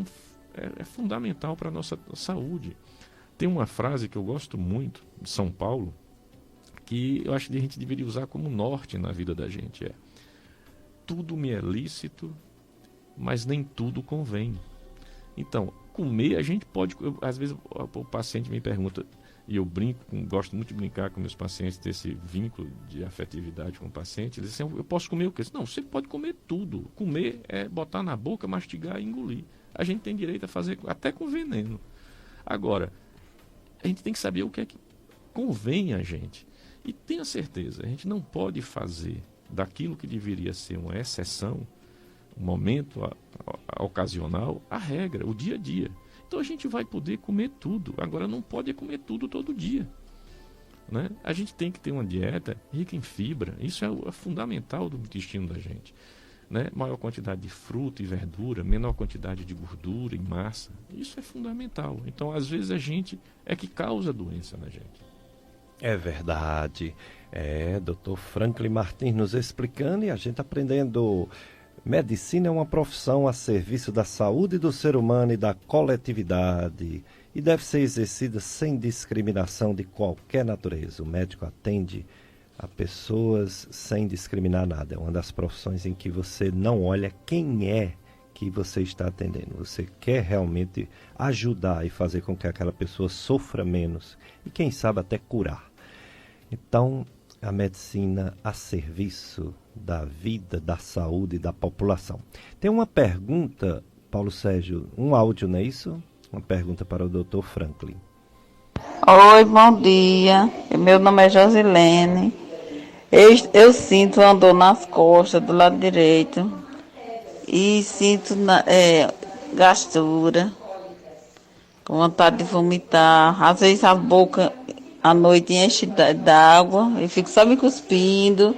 é fundamental para a nossa saúde. Tem uma frase que eu gosto muito, de São Paulo, que eu acho que a gente deveria usar como norte na vida da gente, tudo me é lícito, mas nem tudo convém. Então, comer a gente pode... às vezes o paciente me pergunta, e eu gosto muito de brincar com meus pacientes, ter esse vínculo de afetividade com o paciente, eles dizem assim, eu posso comer o quê? Não, você pode comer tudo. Comer é botar na boca, mastigar e engolir. A gente tem direito a fazer até com veneno. Agora, a gente tem que saber o que é que convém a gente. E tenha certeza, a gente não pode fazer daquilo que deveria ser uma exceção, um momento ocasional, a regra, o dia a dia. Então a gente vai poder comer tudo. Agora não pode comer tudo todo dia. né? A gente tem que ter uma dieta rica em fibra. Isso é fundamental do intestino da gente, né? Maior quantidade de fruta e verdura, menor quantidade de gordura e massa. Isso é fundamental. Então, às vezes, a gente é que causa doença na gente. É verdade. Dr. Franklin Martins nos explicando e a gente aprendendo. Medicina é uma profissão a serviço da saúde do ser humano e da coletividade e deve ser exercida sem discriminação de qualquer natureza. O médico atende a pessoas sem discriminar nada. É uma das profissões em que você não olha quem é que você está atendendo. Você quer realmente ajudar e fazer com que aquela pessoa sofra menos e, quem sabe, até curar. Então, a medicina a serviço da vida, da saúde e da população. Tem uma pergunta, Paulo Sérgio, um áudio, não é isso? Uma pergunta para o Dr. Franklin. Oi, bom dia. Meu nome é Josilene. Eu sinto uma dor nas costas do lado direito e sinto gastura, com vontade de vomitar. Às vezes a boca à noite enche d'água e fico só me cuspindo.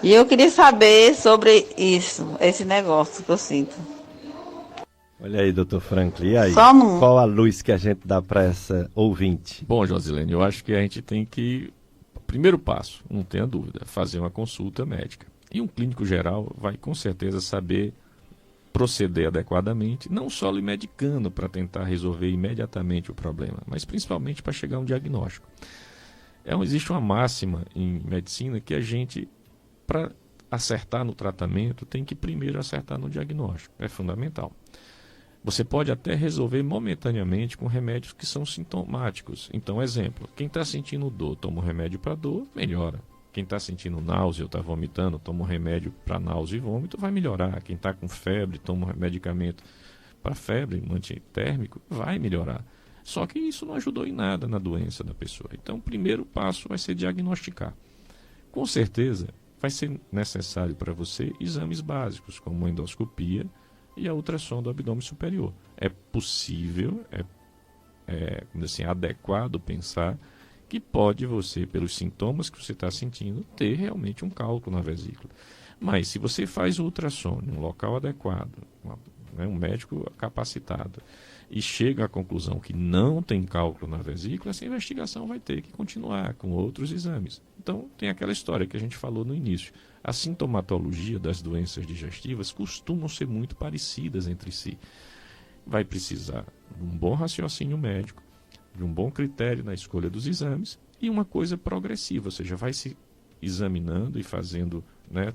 E eu queria saber sobre isso, esse negócio que eu sinto. Olha aí, doutor Franklin, e aí? Só Qual a luz que a gente dá para essa ouvinte? Bom, Josilene, eu acho que a gente tem que, primeiro passo, não tenha dúvida, fazer uma consulta médica. E um clínico geral vai com certeza saber proceder adequadamente, não só lhe medicando para tentar resolver imediatamente o problema, mas principalmente para chegar a um diagnóstico. Existe uma máxima em medicina que a gente, para acertar no tratamento, tem que primeiro acertar no diagnóstico. É fundamental. Você pode até resolver momentaneamente com remédios que são sintomáticos. Então, exemplo, quem está sentindo dor, toma um remédio para dor, melhora. Quem está sentindo náusea ou está vomitando, toma um remédio para náusea e vômito, vai melhorar. Quem está com febre, toma um medicamento para febre, um antitérmico, vai melhorar. Só que isso não ajudou em nada na doença da pessoa. Então, o primeiro passo vai ser diagnosticar. Com certeza, vai ser necessário para você exames básicos, como a endoscopia e a ultrassom do abdômen superior. É possível, assim, adequado pensar que pode você, pelos sintomas que você está sentindo, ter realmente um cálculo na vesícula. Mas se você faz o ultrassom em um local adequado, um médico capacitado, e chega à conclusão que não tem cálculo na vesícula, essa investigação vai ter que continuar com outros exames. Então, tem aquela história que a gente falou no início. A sintomatologia das doenças digestivas costumam ser muito parecidas entre si. Vai precisar de um bom raciocínio médico, de um bom critério na escolha dos exames e uma coisa progressiva, ou seja, vai se examinando e fazendo,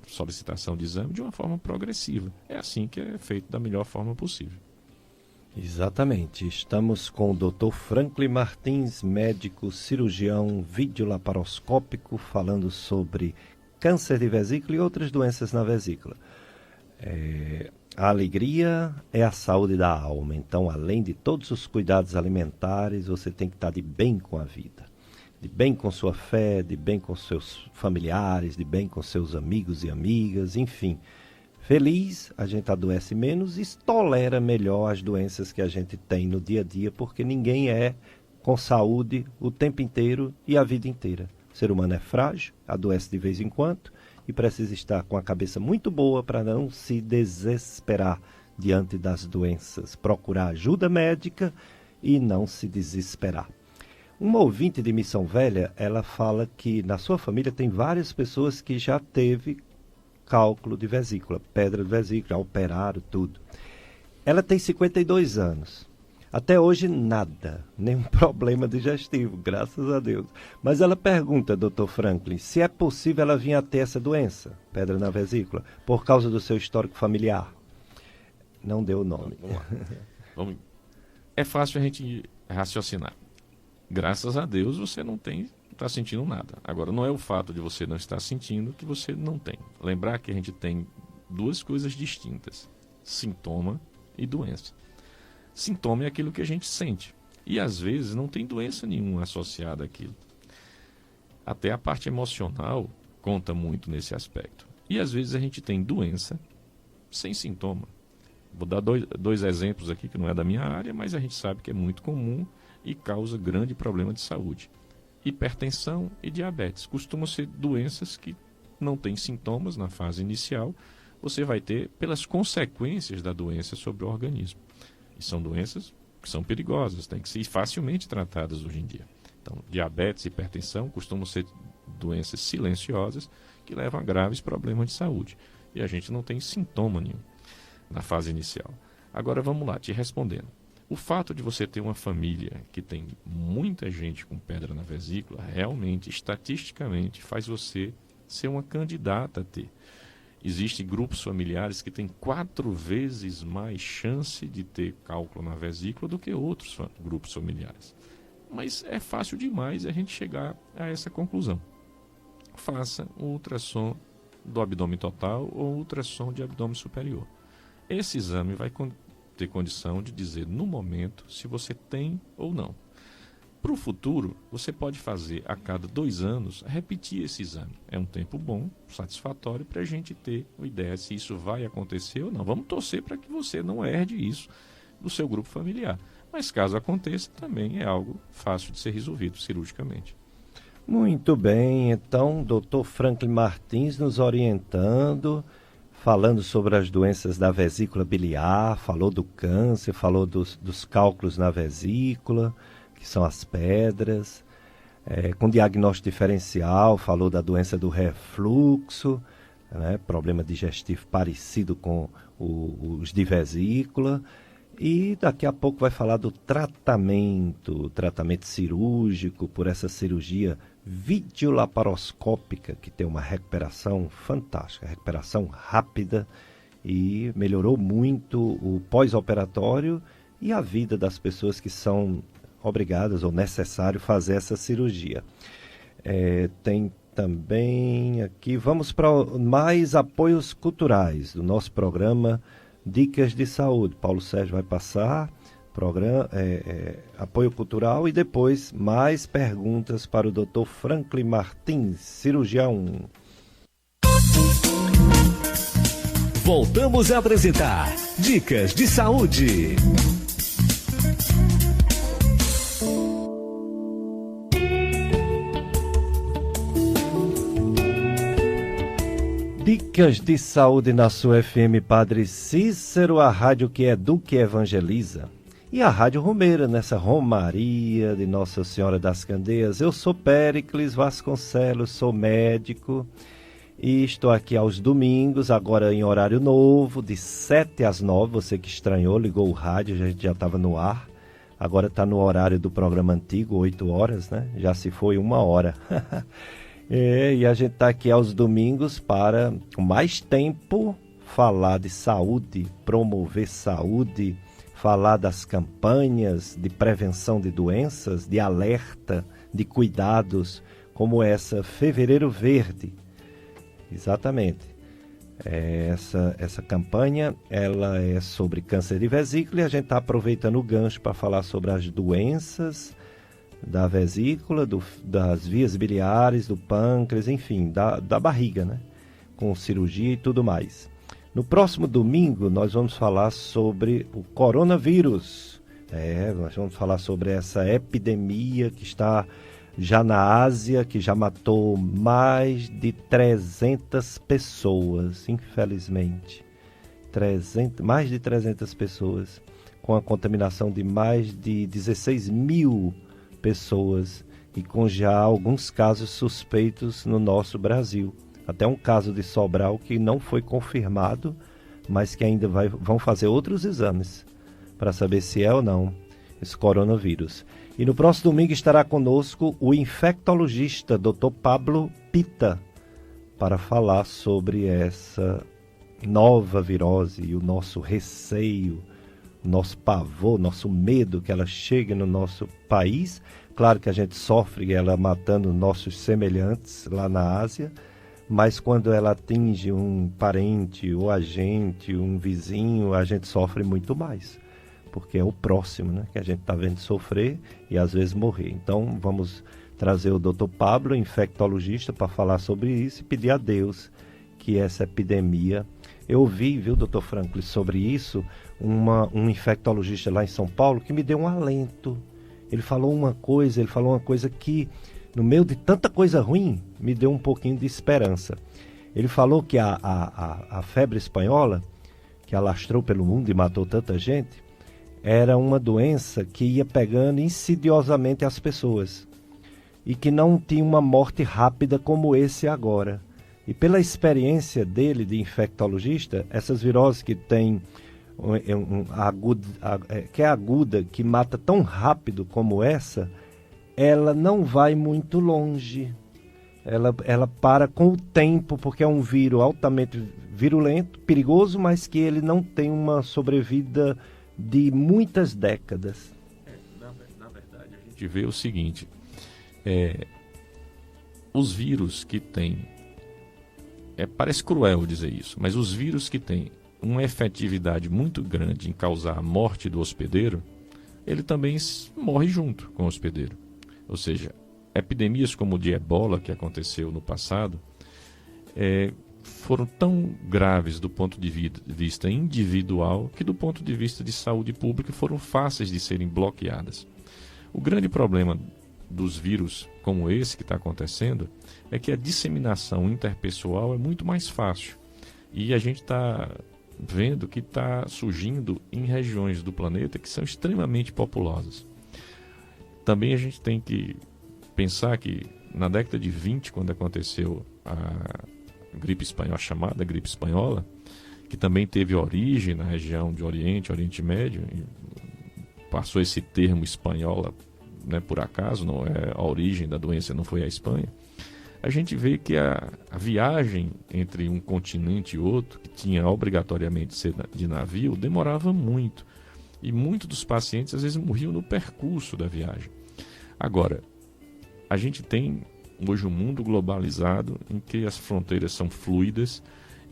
solicitação de exame de uma forma progressiva. É assim que é feito da melhor forma possível. Exatamente. Estamos com o Dr. Franklin Martins, médico cirurgião videolaparoscópico, falando sobre câncer de vesícula e outras doenças na vesícula. A alegria é a saúde da alma. Então, além de todos os cuidados alimentares, você tem que estar de bem com a vida. De bem com sua fé, de bem com seus familiares, de bem com seus amigos e amigas, enfim. Feliz, a gente adoece menos e tolera melhor as doenças que a gente tem no dia a dia, porque ninguém é com saúde o tempo inteiro e a vida inteira. O ser humano é frágil, adoece de vez em quando e precisa estar com a cabeça muito boa para não se desesperar diante das doenças. Procurar ajuda médica e não se desesperar. Uma ouvinte de Missão Velha, ela fala que na sua família tem várias pessoas que já teve cálculo de vesícula, pedra de vesícula, operaram tudo. Ela tem 52 anos. Até hoje nada, nenhum problema digestivo, graças a Deus. Mas ela pergunta, Dr. Franklin, se é possível ela vir a ter essa doença, pedra na vesícula, por causa do seu histórico familiar. Não deu o nome. Vamos. É fácil a gente raciocinar. Graças a Deus você não está sentindo nada. Agora, não é o fato de você não estar sentindo que você não tem. Lembrar que a gente tem duas coisas distintas: sintoma e doença. Sintoma é aquilo que a gente sente. E às vezes não tem doença nenhuma associada àquilo. Até a parte emocional conta muito nesse aspecto. E às vezes a gente tem doença sem sintoma. Vou dar dois exemplos aqui que não é da minha área, mas a gente sabe que é muito comum e causa grande problema de saúde. hipertensão e diabetes. Costumam ser doenças que não têm sintomas na fase inicial, você vai ter pelas consequências da doença sobre o organismo. E são doenças que são perigosas, têm que ser facilmente tratadas hoje em dia. Então, diabetes e hipertensão costumam ser doenças silenciosas que levam a graves problemas de saúde. E a gente não tem sintoma nenhum na fase inicial. Agora vamos lá, te respondendo. O fato de você ter uma família que tem muita gente com pedra na vesícula, realmente, estatisticamente, faz você ser uma candidata a ter. Existem grupos familiares que têm 4 vezes mais chance de ter cálculo na vesícula do que outros grupos familiares. Mas é fácil demais a gente chegar a essa conclusão. Faça um ultrassom do abdômen total ou ultrassom de abdômen superior. Esse exame vai ter condição de dizer no momento se você tem ou não. Para o futuro, você pode fazer a cada 2 anos, repetir esse exame. É um tempo bom, satisfatório, para a gente ter uma ideia se isso vai acontecer ou não. Vamos torcer para que você não herde isso do seu grupo familiar. Mas caso aconteça, também é algo fácil de ser resolvido cirurgicamente. Muito bem, então, Dr. Franklin Martins nos orientando, falando sobre as doenças da vesícula biliar, falou do câncer, falou dos cálculos na vesícula, que são as pedras, com diagnóstico diferencial, falou da doença do refluxo, né, problema digestivo parecido com os de vesícula, e daqui a pouco vai falar do tratamento cirúrgico por essa cirurgia videolaparoscópica, que tem uma recuperação fantástica, recuperação rápida, e melhorou muito o pós-operatório e a vida das pessoas que são obrigadas ou necessário fazer essa cirurgia. Tem também aqui, vamos para mais apoios culturais do nosso programa Dicas de Saúde. Paulo Sérgio vai passar programa, apoio cultural, e depois mais perguntas para o Dr. Franklin Martins, cirurgião. Voltamos a apresentar Dicas de Saúde. Dicas de Saúde na sua FM Padre Cícero, a rádio que educa e evangeliza. E a Rádio Romeira, nessa Romaria de Nossa Senhora das Candeias. Eu sou Péricles Vasconcelos, sou médico e estou aqui aos domingos, agora em horário novo, de 7 às 9. Você que estranhou, ligou o rádio, a gente já estava no ar. Agora está no horário do programa antigo, 8 horas, né? Já se foi 1 hora. E a gente está aqui aos domingos para, com mais tempo, falar de saúde, promover saúde, falar das campanhas de prevenção de doenças, de alerta, de cuidados, como essa Fevereiro Verde. Exatamente. Essa campanha, ela é sobre câncer de vesícula, e a gente está aproveitando o gancho para falar sobre as doenças da vesícula, das vias biliares, do pâncreas, enfim, da barriga, né? Com cirurgia e tudo mais. No próximo domingo, nós vamos falar sobre o coronavírus. Nós vamos falar sobre essa epidemia que está já na Ásia, que já matou mais de 300 pessoas, infelizmente. Mais de 300 pessoas, com a contaminação de mais de 16 mil pessoas, e com já alguns casos suspeitos no nosso Brasil. Até um caso de Sobral que não foi confirmado, mas que ainda vão fazer outros exames para saber se é ou não esse coronavírus. E no próximo domingo estará conosco o infectologista Dr. Pablo Pita, para falar sobre essa nova virose e o nosso receio, o nosso pavor, nosso medo que ela chegue no nosso país. Claro que a gente sofre ela matando nossos semelhantes lá na Ásia, mas quando ela atinge um parente, ou agente, um vizinho, a gente sofre muito mais, porque é o próximo, né, que a gente está vendo sofrer e às vezes morrer. Então vamos trazer o Dr. Pablo, infectologista, para falar sobre isso e pedir a Deus que essa epidemia... Eu ouvi, viu, Dr. Franklin, sobre isso, um infectologista lá em São Paulo que me deu um alento. Ele falou uma coisa que no meio de tanta coisa ruim, me deu um pouquinho de esperança. Ele falou que a febre espanhola, que alastrou pelo mundo e matou tanta gente, era uma doença que ia pegando insidiosamente as pessoas e que não tinha uma morte rápida como esse agora. E pela experiência dele de infectologista, essas viroses que tem que é aguda, que mata tão rápido como essa, ela não vai muito longe. Ela para com o tempo, porque é um vírus altamente virulento, perigoso, mas que ele não tem uma sobrevida de muitas décadas. Na verdade, a gente vê o seguinte, os vírus que têm, parece cruel dizer isso, mas os vírus que têm uma efetividade muito grande em causar a morte do hospedeiro, ele também morre junto com o hospedeiro. Ou seja, epidemias como o de ebola, que aconteceu no passado, foram tão graves do ponto de vista individual que do ponto de vista de saúde pública foram fáceis de serem bloqueadas. O grande problema dos vírus como esse que está acontecendo é que a disseminação interpessoal é muito mais fácil. E a gente está vendo que está surgindo em regiões do planeta que são extremamente populosas. Também a gente tem que pensar que na década de 20, quando aconteceu a gripe espanhola, a chamada gripe espanhola, que também teve origem na região de Oriente Médio, e passou esse termo espanhola, né, por acaso, não é a origem da doença, não foi a Espanha. A gente vê que a viagem entre um continente e outro, que tinha obrigatoriamente de ser de navio, demorava muito. E muitos dos pacientes às vezes morriam no percurso da viagem. Agora, a gente tem hoje um mundo globalizado em que as fronteiras são fluidas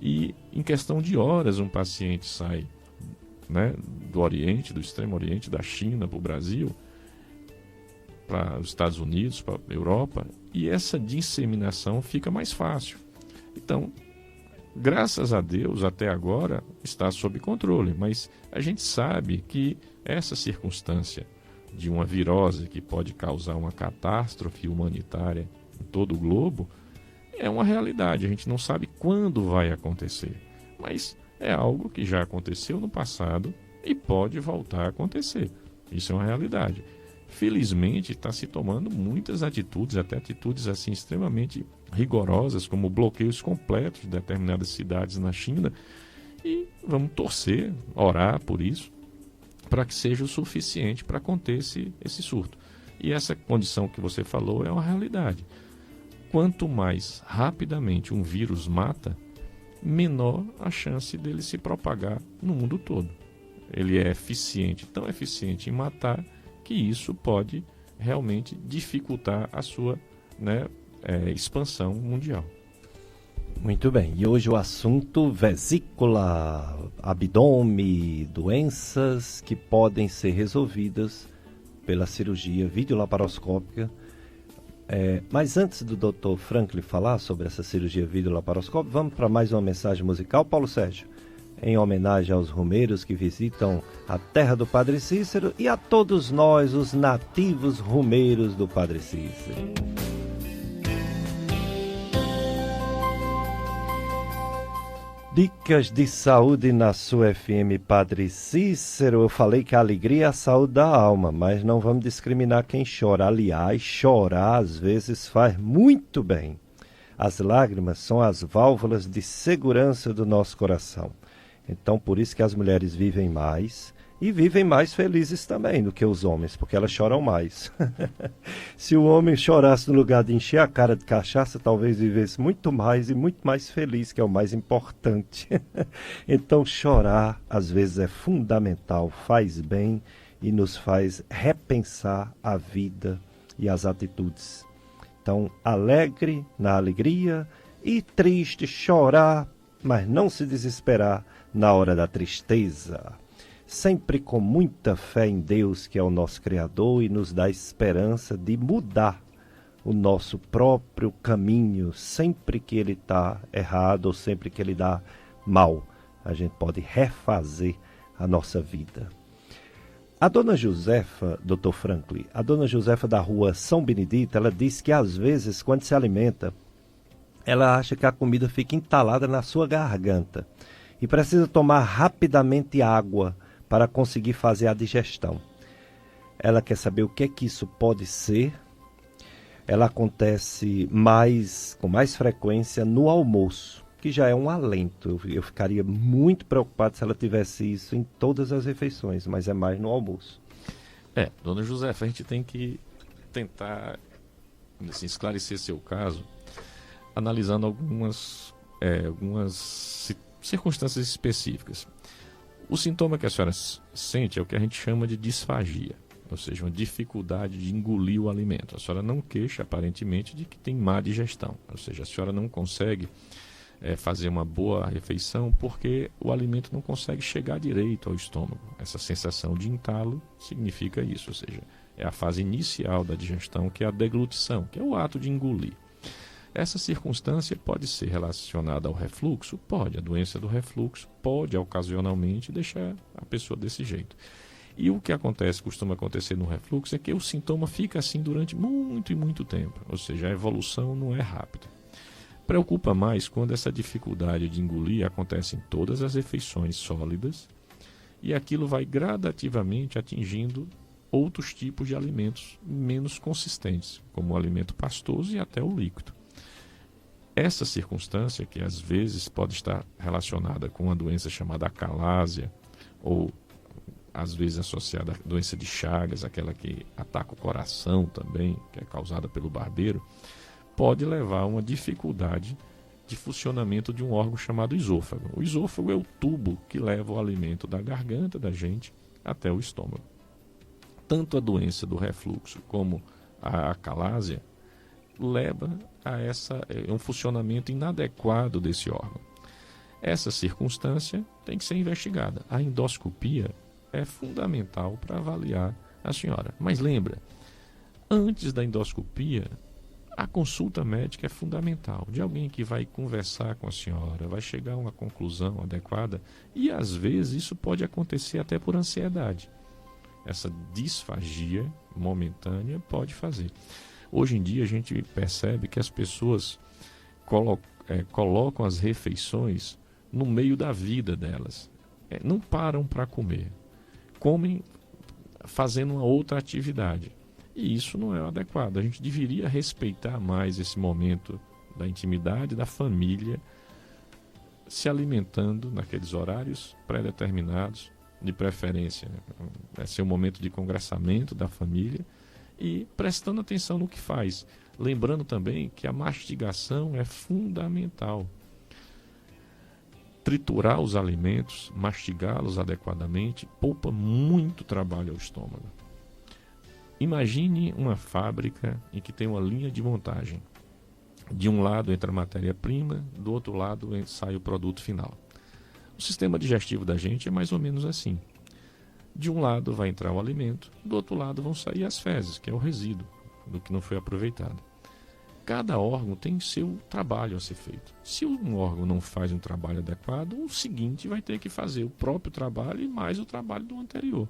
e em questão de horas um paciente sai, né, do Oriente, do Extremo Oriente, da China para o Brasil, para os Estados Unidos, para a Europa, e essa disseminação fica mais fácil. Então, graças a Deus, até agora está sob controle, mas a gente sabe que essa circunstância de uma virose que pode causar uma catástrofe humanitária em todo o globo é uma realidade. A gente não sabe quando vai acontecer, mas é algo que já aconteceu no passado e pode voltar a acontecer. Isso é uma realidade. Felizmente está se tomando muitas atitudes, até atitudes assim extremamente rigorosas, como bloqueios completos de determinadas cidades na China, e vamos torcer, orar por isso, para que seja o suficiente para conter esse surto. E essa condição que você falou é uma realidade. Quanto mais rapidamente um vírus mata, menor a chance dele se propagar no mundo todo. Ele é eficiente, tão eficiente em matar, que isso pode realmente dificultar a sua, né, expansão mundial. Muito bem, e hoje o assunto vesícula, abdômen, doenças que podem ser resolvidas pela cirurgia videolaparoscópica. Mas antes do Dr. Franklin falar sobre essa cirurgia videolaparoscópica, vamos para mais uma mensagem musical, Paulo Sérgio, em homenagem aos rumeiros que visitam a terra do Padre Cícero e a todos nós, os nativos rumeiros do Padre Cícero. Dicas de saúde na sua FM Padre Cícero. Eu falei que a alegria é a saúde da alma, mas não vamos discriminar quem chora. Aliás, chorar às vezes faz muito bem. As lágrimas são as válvulas de segurança do nosso coração. Então, por isso que as mulheres vivem mais e vivem mais felizes também do que os homens, porque elas choram mais. Se o homem chorasse no lugar de encher a cara de cachaça, talvez vivesse muito mais e muito mais feliz, que é o mais importante. Então, chorar às vezes é fundamental, faz bem e nos faz repensar a vida e as atitudes. Então, alegre na alegria e triste, chorar, mas não se desesperar na hora da tristeza. Sempre com muita fé em Deus, que é o nosso Criador e nos dá esperança de mudar o nosso próprio caminho. Sempre que ele está errado ou sempre que ele dá mal, a gente pode refazer a nossa vida. A dona Josefa, doutor Franklin, a dona Josefa da rua São Benedito, ela diz que às vezes, quando se alimenta, ela acha que a comida fica entalada na sua garganta e precisa tomar rapidamente água para conseguir fazer a digestão. Ela quer saber o que é que isso pode ser. Ela acontece com mais frequência no almoço, que já é um alento. Eu ficaria muito preocupado se ela tivesse isso em todas as refeições, mas é mais no almoço. Dona Josefa, a gente tem que tentar assim, esclarecer seu caso, analisando algumas circunstâncias específicas. O sintoma que a senhora sente é o que a gente chama de disfagia, ou seja, uma dificuldade de engolir o alimento. A senhora não queixa, aparentemente, de que tem má digestão, ou seja, a senhora não consegue fazer uma boa refeição porque o alimento não consegue chegar direito ao estômago. Essa sensação de entalo significa isso, ou seja, é a fase inicial da digestão, que é a deglutição, que é o ato de engolir. Essa circunstância pode ser relacionada ao refluxo? Pode. A doença do refluxo pode, ocasionalmente, deixar a pessoa desse jeito. E o que costuma acontecer no refluxo é que o sintoma fica assim durante muito e muito tempo, ou seja, a evolução não é rápida. Preocupa mais quando essa dificuldade de engolir acontece em todas as refeições sólidas e aquilo vai gradativamente atingindo outros tipos de alimentos menos consistentes, como o alimento pastoso e até o líquido. Essa circunstância, que às vezes pode estar relacionada com uma doença chamada acalásia, ou às vezes associada à doença de Chagas, aquela que ataca o coração também, que é causada pelo barbeiro, pode levar a uma dificuldade de funcionamento de um órgão chamado esôfago. O esôfago é o tubo que leva o alimento da garganta da gente até o estômago. Tanto a doença do refluxo como a acalásia leva a um funcionamento inadequado desse órgão. Essa circunstância tem que ser investigada. A endoscopia é fundamental para avaliar a senhora. Mas lembra, antes da endoscopia, a consulta médica é fundamental, de alguém que vai conversar com a senhora, vai chegar a uma conclusão adequada e às vezes isso pode acontecer até por ansiedade. Essa disfagia momentânea pode fazer. Hoje em dia a gente percebe que as pessoas colocam as refeições no meio da vida delas. Não param para comer, comem fazendo uma outra atividade. E isso não é adequado. A gente deveria respeitar mais esse momento da intimidade, da família, se alimentando naqueles horários pré-determinados, de preferência. Vai ser um momento de congressamento da família e prestando atenção no que faz. Lembrando também que a mastigação é fundamental. Triturar os alimentos, mastigá-los adequadamente, poupa muito trabalho ao estômago. Imagine uma fábrica em que tem uma linha de montagem. De um lado entra a matéria-prima, do outro lado sai o produto final. O sistema digestivo da gente é mais ou menos assim. De um lado vai entrar o alimento, do outro lado vão sair as fezes, que é o resíduo do que não foi aproveitado. Cada órgão tem seu trabalho a ser feito. Se um órgão não faz um trabalho adequado, o seguinte vai ter que fazer o próprio trabalho e mais o trabalho do anterior.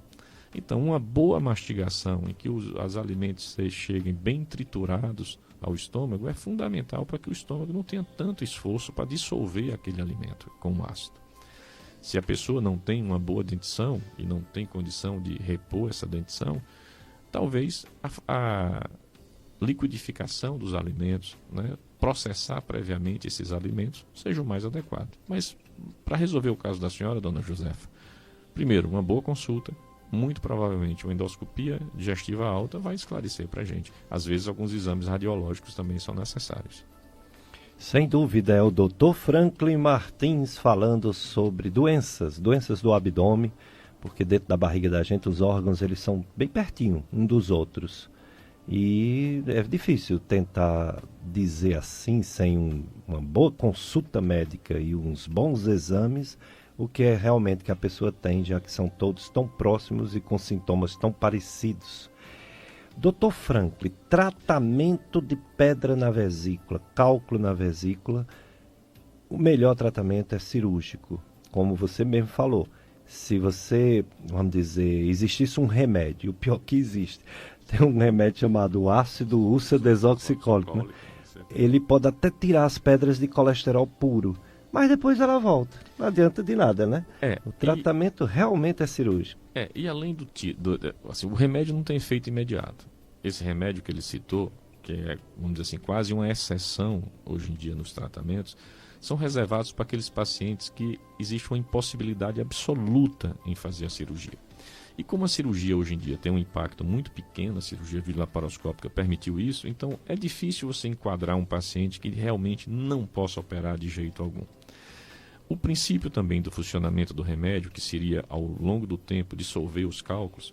Então, uma boa mastigação em que os alimentos cheguem bem triturados ao estômago é fundamental para que o estômago não tenha tanto esforço para dissolver aquele alimento com ácido. Se a pessoa não tem uma boa dentição e não tem condição de repor essa dentição, talvez a liquidificação dos alimentos, processar previamente esses alimentos, seja o mais adequado. Mas, para resolver o caso da senhora, dona Josefa, primeiro, uma boa consulta. Muito provavelmente uma endoscopia digestiva alta vai esclarecer para a gente. Às vezes alguns exames radiológicos também são necessários. Sem dúvida, é o Dr. Franklin Martins falando sobre doenças do abdômen, porque dentro da barriga da gente os órgãos eles são bem pertinho um dos outros. E é difícil tentar dizer assim, sem uma boa consulta médica e uns bons exames, o que é realmente que a pessoa tem, já que são todos tão próximos e com sintomas tão parecidos. Dr. Franklin, tratamento de pedra na vesícula, cálculo na vesícula, o melhor tratamento é cirúrgico, como você mesmo falou. Se você, vamos dizer, existisse um remédio, o pior que existe, tem um remédio chamado ácido ursodesoxicólico, né? Ele pode até tirar as pedras de colesterol puro, mas depois ela volta. Não adianta de nada, né? O tratamento realmente é cirúrgico. E além assim, o remédio não tem efeito imediato. Esse remédio que ele citou, que é, vamos dizer assim, quase uma exceção hoje em dia nos tratamentos, são reservados para aqueles pacientes que existe uma impossibilidade absoluta em fazer a cirurgia. E como a cirurgia hoje em dia tem um impacto muito pequeno, a cirurgia videolaparoscópica permitiu isso, então é difícil você enquadrar um paciente que realmente não possa operar de jeito algum. O princípio também do funcionamento do remédio, que seria ao longo do tempo dissolver os cálculos,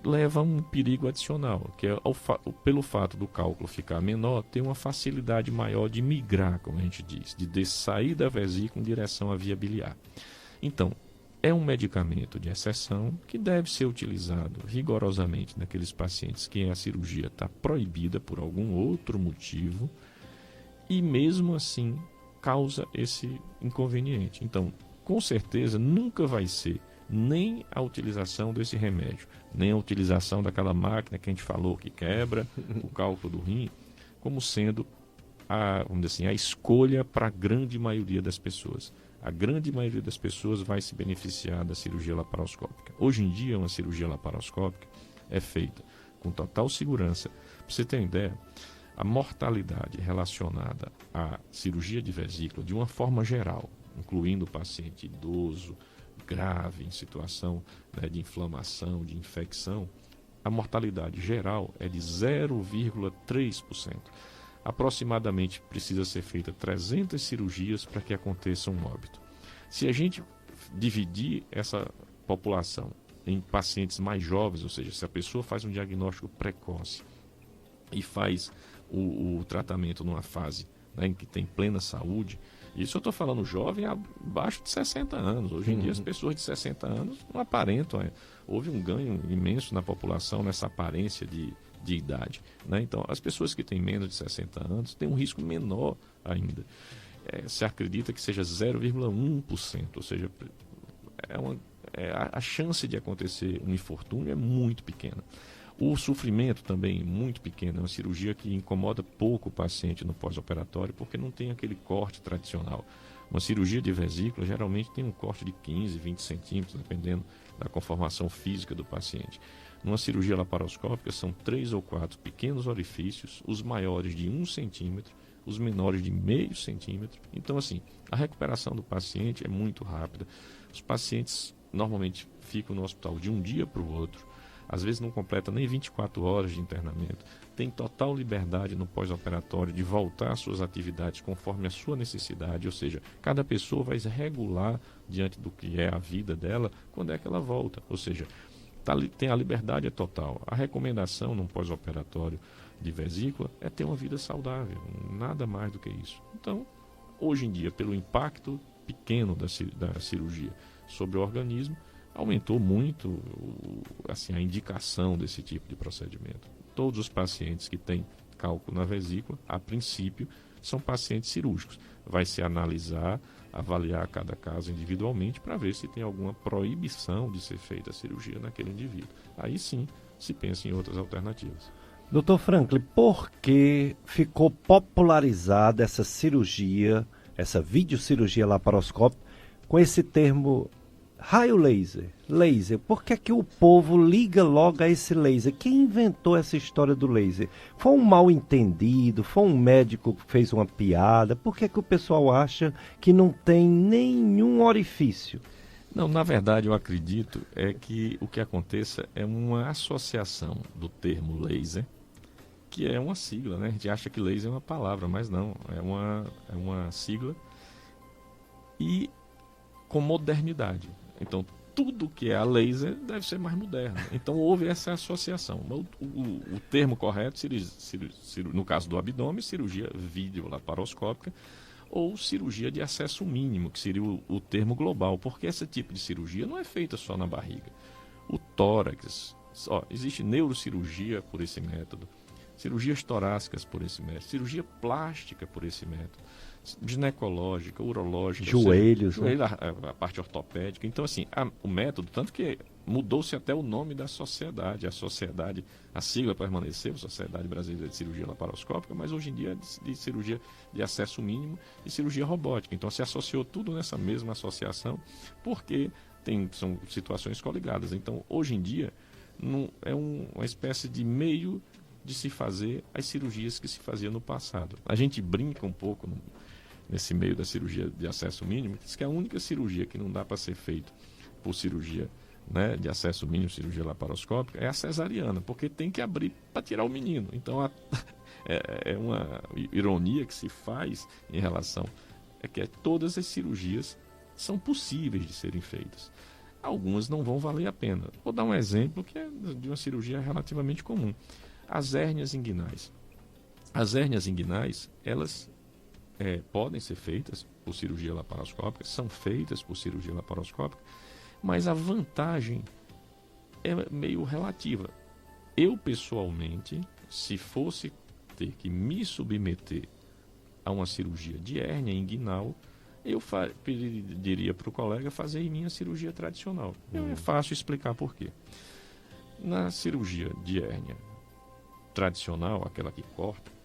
leva a um perigo adicional, que é pelo fato do cálculo ficar menor, ter uma facilidade maior de migrar, como a gente diz, de sair da vesícula em direção à via biliar. Então, é um medicamento de exceção que deve ser utilizado rigorosamente naqueles pacientes que a cirurgia está proibida por algum outro motivo e mesmo assim causa esse inconveniente. Então, com certeza, nunca vai ser nem a utilização desse remédio, nem a utilização daquela máquina que a gente falou que quebra o cálculo do rim, como sendo vamos dizer assim, a escolha para a grande maioria das pessoas. A grande maioria das pessoas vai se beneficiar da cirurgia laparoscópica. Hoje em dia, uma cirurgia laparoscópica é feita com total segurança. Para você ter uma ideia, a mortalidade relacionada à cirurgia de vesícula, de uma forma geral, incluindo o paciente idoso, grave, em situação, né, de inflamação, de infecção, a mortalidade geral é de 0,3%. Aproximadamente precisa ser feita 300 cirurgias para que aconteça um óbito. Se a gente dividir essa população em pacientes mais jovens, ou seja, se a pessoa faz um diagnóstico precoce e faz o tratamento numa fase, né, em que tem plena saúde, isso eu estou falando jovem abaixo de 60 anos. Hoje em dia as pessoas de 60 anos não aparentam. Houve um ganho imenso na população nessa aparência de idade, né? Então, as pessoas que têm menos de 60 anos têm um risco menor ainda. Se acredita que seja 0,1%, ou seja, a chance de acontecer um infortúnio é muito pequena. O sofrimento também é muito pequeno, é uma cirurgia que incomoda pouco o paciente no pós-operatório, porque não tem aquele corte tradicional. Uma cirurgia de vesícula geralmente tem um corte de 15, 20 centímetros, dependendo da conformação física do paciente. Numa cirurgia laparoscópica são 3 ou 4 pequenos orifícios, os maiores de 1 centímetro, os menores de meio centímetro. Então, assim, a recuperação do paciente é muito rápida. Os pacientes normalmente ficam no hospital de um dia para o outro. Às vezes não completa nem 24 horas de internamento, tem total liberdade no pós-operatório de voltar às suas atividades conforme a sua necessidade, ou seja, cada pessoa vai regular diante do que é a vida dela quando é que ela volta, ou seja, tem a liberdade total. A recomendação num pós-operatório de vesícula é ter uma vida saudável, nada mais do que isso. Então, hoje em dia, pelo impacto pequeno da cirurgia sobre o organismo, aumentou muito assim, a indicação desse tipo de procedimento. Todos os pacientes que têm cálculo na vesícula, a princípio, são pacientes cirúrgicos. Vai se avaliar cada caso individualmente para ver se tem alguma proibição de ser feita a cirurgia naquele indivíduo. Aí sim se pensa em outras alternativas. Dr. Franklin, por que ficou popularizada essa cirurgia, essa videocirurgia laparoscópica, com esse termo raio laser? Por que é que o povo liga logo a esse laser? Quem inventou essa história do laser? Foi um mal entendido? Foi um médico que fez uma piada? Por que é que o pessoal acha que não tem nenhum orifício? Não, na verdade eu acredito que o que aconteça é uma associação do termo laser, que é uma sigla, né? A gente acha que laser é uma palavra, mas não, é uma sigla, e com modernidade. Então, tudo que é a laser deve ser mais moderno. Então, houve essa associação. O termo correto seria, no caso do abdômen, cirurgia videolaparoscópica ou cirurgia de acesso mínimo, que seria o termo global, porque esse tipo de cirurgia não é feita só na barriga. O tórax, existe neurocirurgia por esse método, cirurgias torácicas por esse método, cirurgia plástica por esse método, ginecológica, urológica, joelhos, joelho, a parte ortopédica. Então, assim, o método, tanto que mudou-se até o nome da sociedade. A sigla permaneceu, Sociedade Brasileira de Cirurgia Laparoscópica, mas hoje em dia é de cirurgia de acesso mínimo e cirurgia robótica. Então, se associou tudo nessa mesma associação, porque são situações coligadas. Então, hoje em dia, é uma espécie de meio de se fazer as cirurgias que se fazia no passado. A gente brinca um pouco nesse meio da cirurgia de acesso mínimo, diz que a única cirurgia que não dá para ser feita por cirurgia, né, de acesso mínimo, cirurgia laparoscópica, é a cesariana, porque tem que abrir para tirar o menino. Então, é uma ironia que se faz em relação a que todas as cirurgias são possíveis de serem feitas. Algumas não vão valer a pena. Vou dar um exemplo que é de uma cirurgia relativamente comum. As hérnias inguinais. As hérnias inguinais, elas podem ser feitas por cirurgia laparoscópica, são feitas por cirurgia laparoscópica, mas a vantagem é meio relativa. Eu, pessoalmente, se fosse ter que me submeter a uma cirurgia de hérnia inguinal, eu pediria para o colega fazer em minha cirurgia tradicional. É fácil explicar por quê. Na cirurgia de hérnia tradicional, aquela que corta,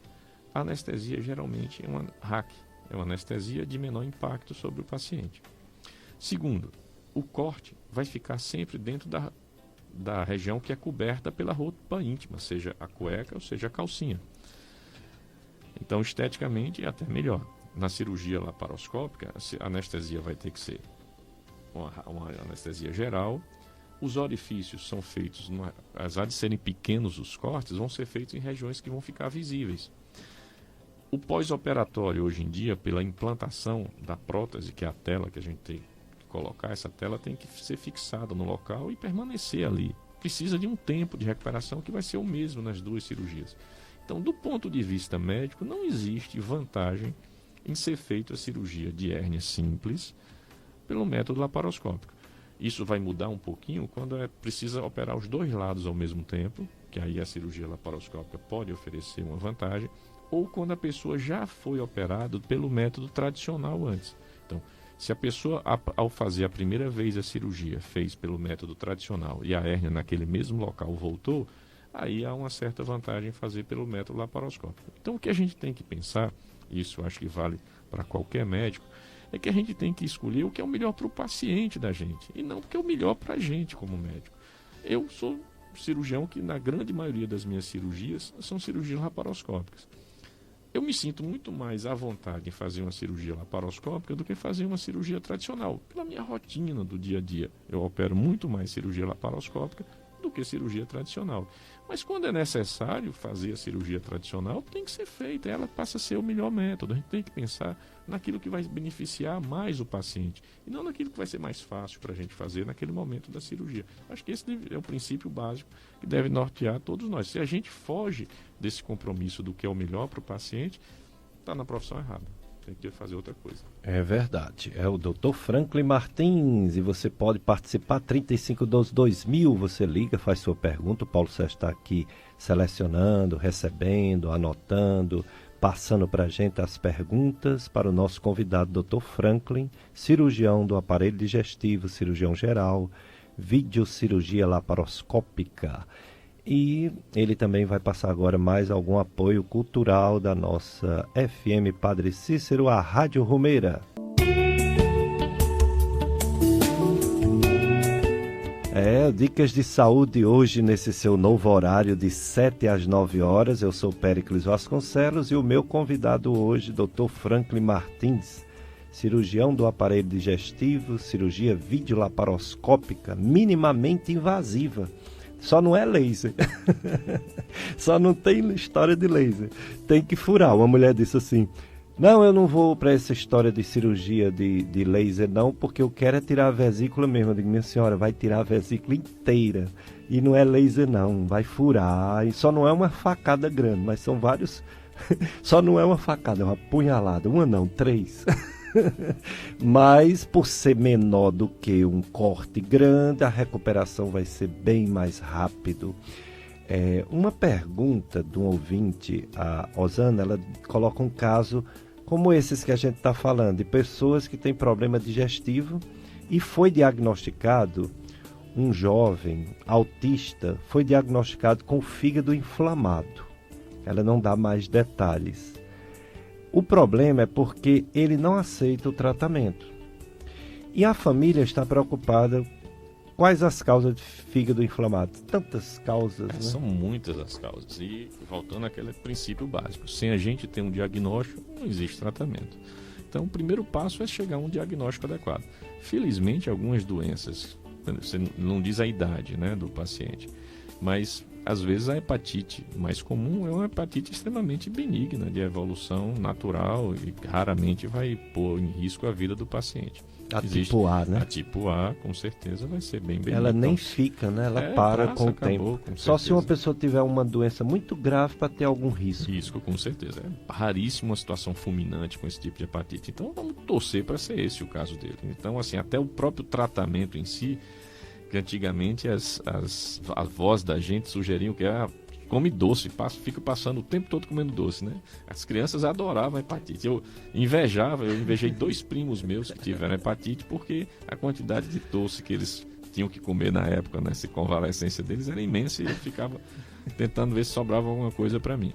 a anestesia geralmente é uma RAC, é uma anestesia de menor impacto sobre o paciente. Segundo, o corte vai ficar sempre dentro da região que é coberta pela roupa íntima, seja a cueca ou seja a calcinha. Então, esteticamente, é até melhor. Na cirurgia laparoscópica, a anestesia vai ter que ser uma anestesia geral. Os orifícios são feitos, apesar de serem pequenos os cortes, vão ser feitos em regiões que vão ficar visíveis. O pós-operatório, hoje em dia, pela implantação da prótese, que é a tela que a gente tem que colocar, essa tela tem que ser fixada no local e permanecer ali. Precisa de um tempo de recuperação que vai ser o mesmo nas duas cirurgias. Então, do ponto de vista médico, não existe vantagem em ser feita a cirurgia de hérnia simples pelo método laparoscópico. Isso vai mudar um pouquinho quando precisa operar os dois lados ao mesmo tempo, que aí a cirurgia laparoscópica pode oferecer uma vantagem, ou quando a pessoa já foi operada pelo método tradicional antes. Então, se a pessoa, ao fazer a primeira vez a cirurgia, fez pelo método tradicional e a hérnia naquele mesmo local voltou, aí há uma certa vantagem em fazer pelo método laparoscópico. Então, o que a gente tem que pensar, isso acho que vale para qualquer médico, é que a gente tem que escolher o que é o melhor para o paciente da gente, e não o que é o melhor para a gente como médico. Eu sou cirurgião que, na grande maioria das minhas cirurgias, são cirurgias laparoscópicas. Eu me sinto muito mais à vontade em fazer uma cirurgia laparoscópica do que fazer uma cirurgia tradicional. Pela minha rotina do dia a dia, eu opero muito mais cirurgia laparoscópica do que cirurgia tradicional. Mas quando é necessário fazer a cirurgia tradicional, tem que ser feita. Ela passa a ser o melhor método. A gente tem que pensar naquilo que vai beneficiar mais o paciente e não naquilo que vai ser mais fácil para a gente fazer naquele momento da cirurgia. Acho que esse é o princípio básico que deve nortear todos nós. Se a gente foge desse compromisso do que é o melhor para o paciente, está na profissão errada. Tem que fazer outra coisa. É verdade. É o Dr. Franklin Martins e você pode participar 3512-2000. Você liga, faz sua pergunta. O Paulo Sérgio está aqui selecionando, recebendo, anotando, passando para a gente as perguntas para o nosso convidado, Dr. Franklin, cirurgião do aparelho digestivo, cirurgião geral, videocirurgia laparoscópica. E ele também vai passar agora mais algum apoio cultural da nossa FM Padre Cícero, a Rádio Romeira. Dicas de saúde hoje nesse seu novo horário de 7 às 9 horas. Eu sou Péricles Vasconcelos e o meu convidado hoje, Dr. Franklin Martins, cirurgião do aparelho digestivo, cirurgia videolaparoscópica minimamente invasiva. Só não é laser. Só não tem história de laser. Tem que furar. Uma mulher disse assim: não, eu não vou para essa história de cirurgia de laser não, porque eu quero é tirar a vesícula mesmo. Eu digo: minha senhora, vai tirar a vesícula inteira. E não é laser não, vai furar. E só não é uma facada grande, mas são vários. Só não é uma facada, é uma punhalada. Uma não, 3. Mas por ser menor do que um corte grande, a recuperação vai ser bem mais rápido. Uma pergunta de um ouvinte, a Osana, ela coloca um caso como esses que a gente está falando, de pessoas que têm problema digestivo e foi diagnosticado, um jovem autista foi diagnosticado com o fígado inflamado. Ela não dá mais detalhes. O problema é porque ele não aceita o tratamento. E a família está preocupada. Quais as causas de fígado inflamado? Tantas causas, né? São muitas as causas. E voltando àquele princípio básico, sem a gente ter um diagnóstico, não existe tratamento. Então, o primeiro passo é chegar a um diagnóstico adequado. Felizmente, algumas doenças, você não diz a idade, né, do paciente, mas às vezes a hepatite mais comum é uma hepatite extremamente benigna, de evolução natural e raramente vai pôr em risco a vida do paciente. Tipo A, né? A tipo A, com certeza, vai ser bem benigna. Ela nem fica, né? Ela para passa, com o acabou, tempo. com Só se uma certeza. pessoa tiver uma doença muito grave para ter algum risco. Risco, com certeza. É raríssima uma situação fulminante com esse tipo de hepatite. Então, vamos torcer para ser esse o caso dele. Então, assim, até o próprio tratamento em si, que antigamente as avós da gente sugeriam que come doce, fica passando o tempo todo comendo doce, né? As crianças adoravam a hepatite. Eu invejei 2 primos meus que tiveram hepatite porque a quantidade de doce que eles tinham que comer na época, nessa convalescência deles, era imensa e eu ficava tentando ver se sobrava alguma coisa para mim.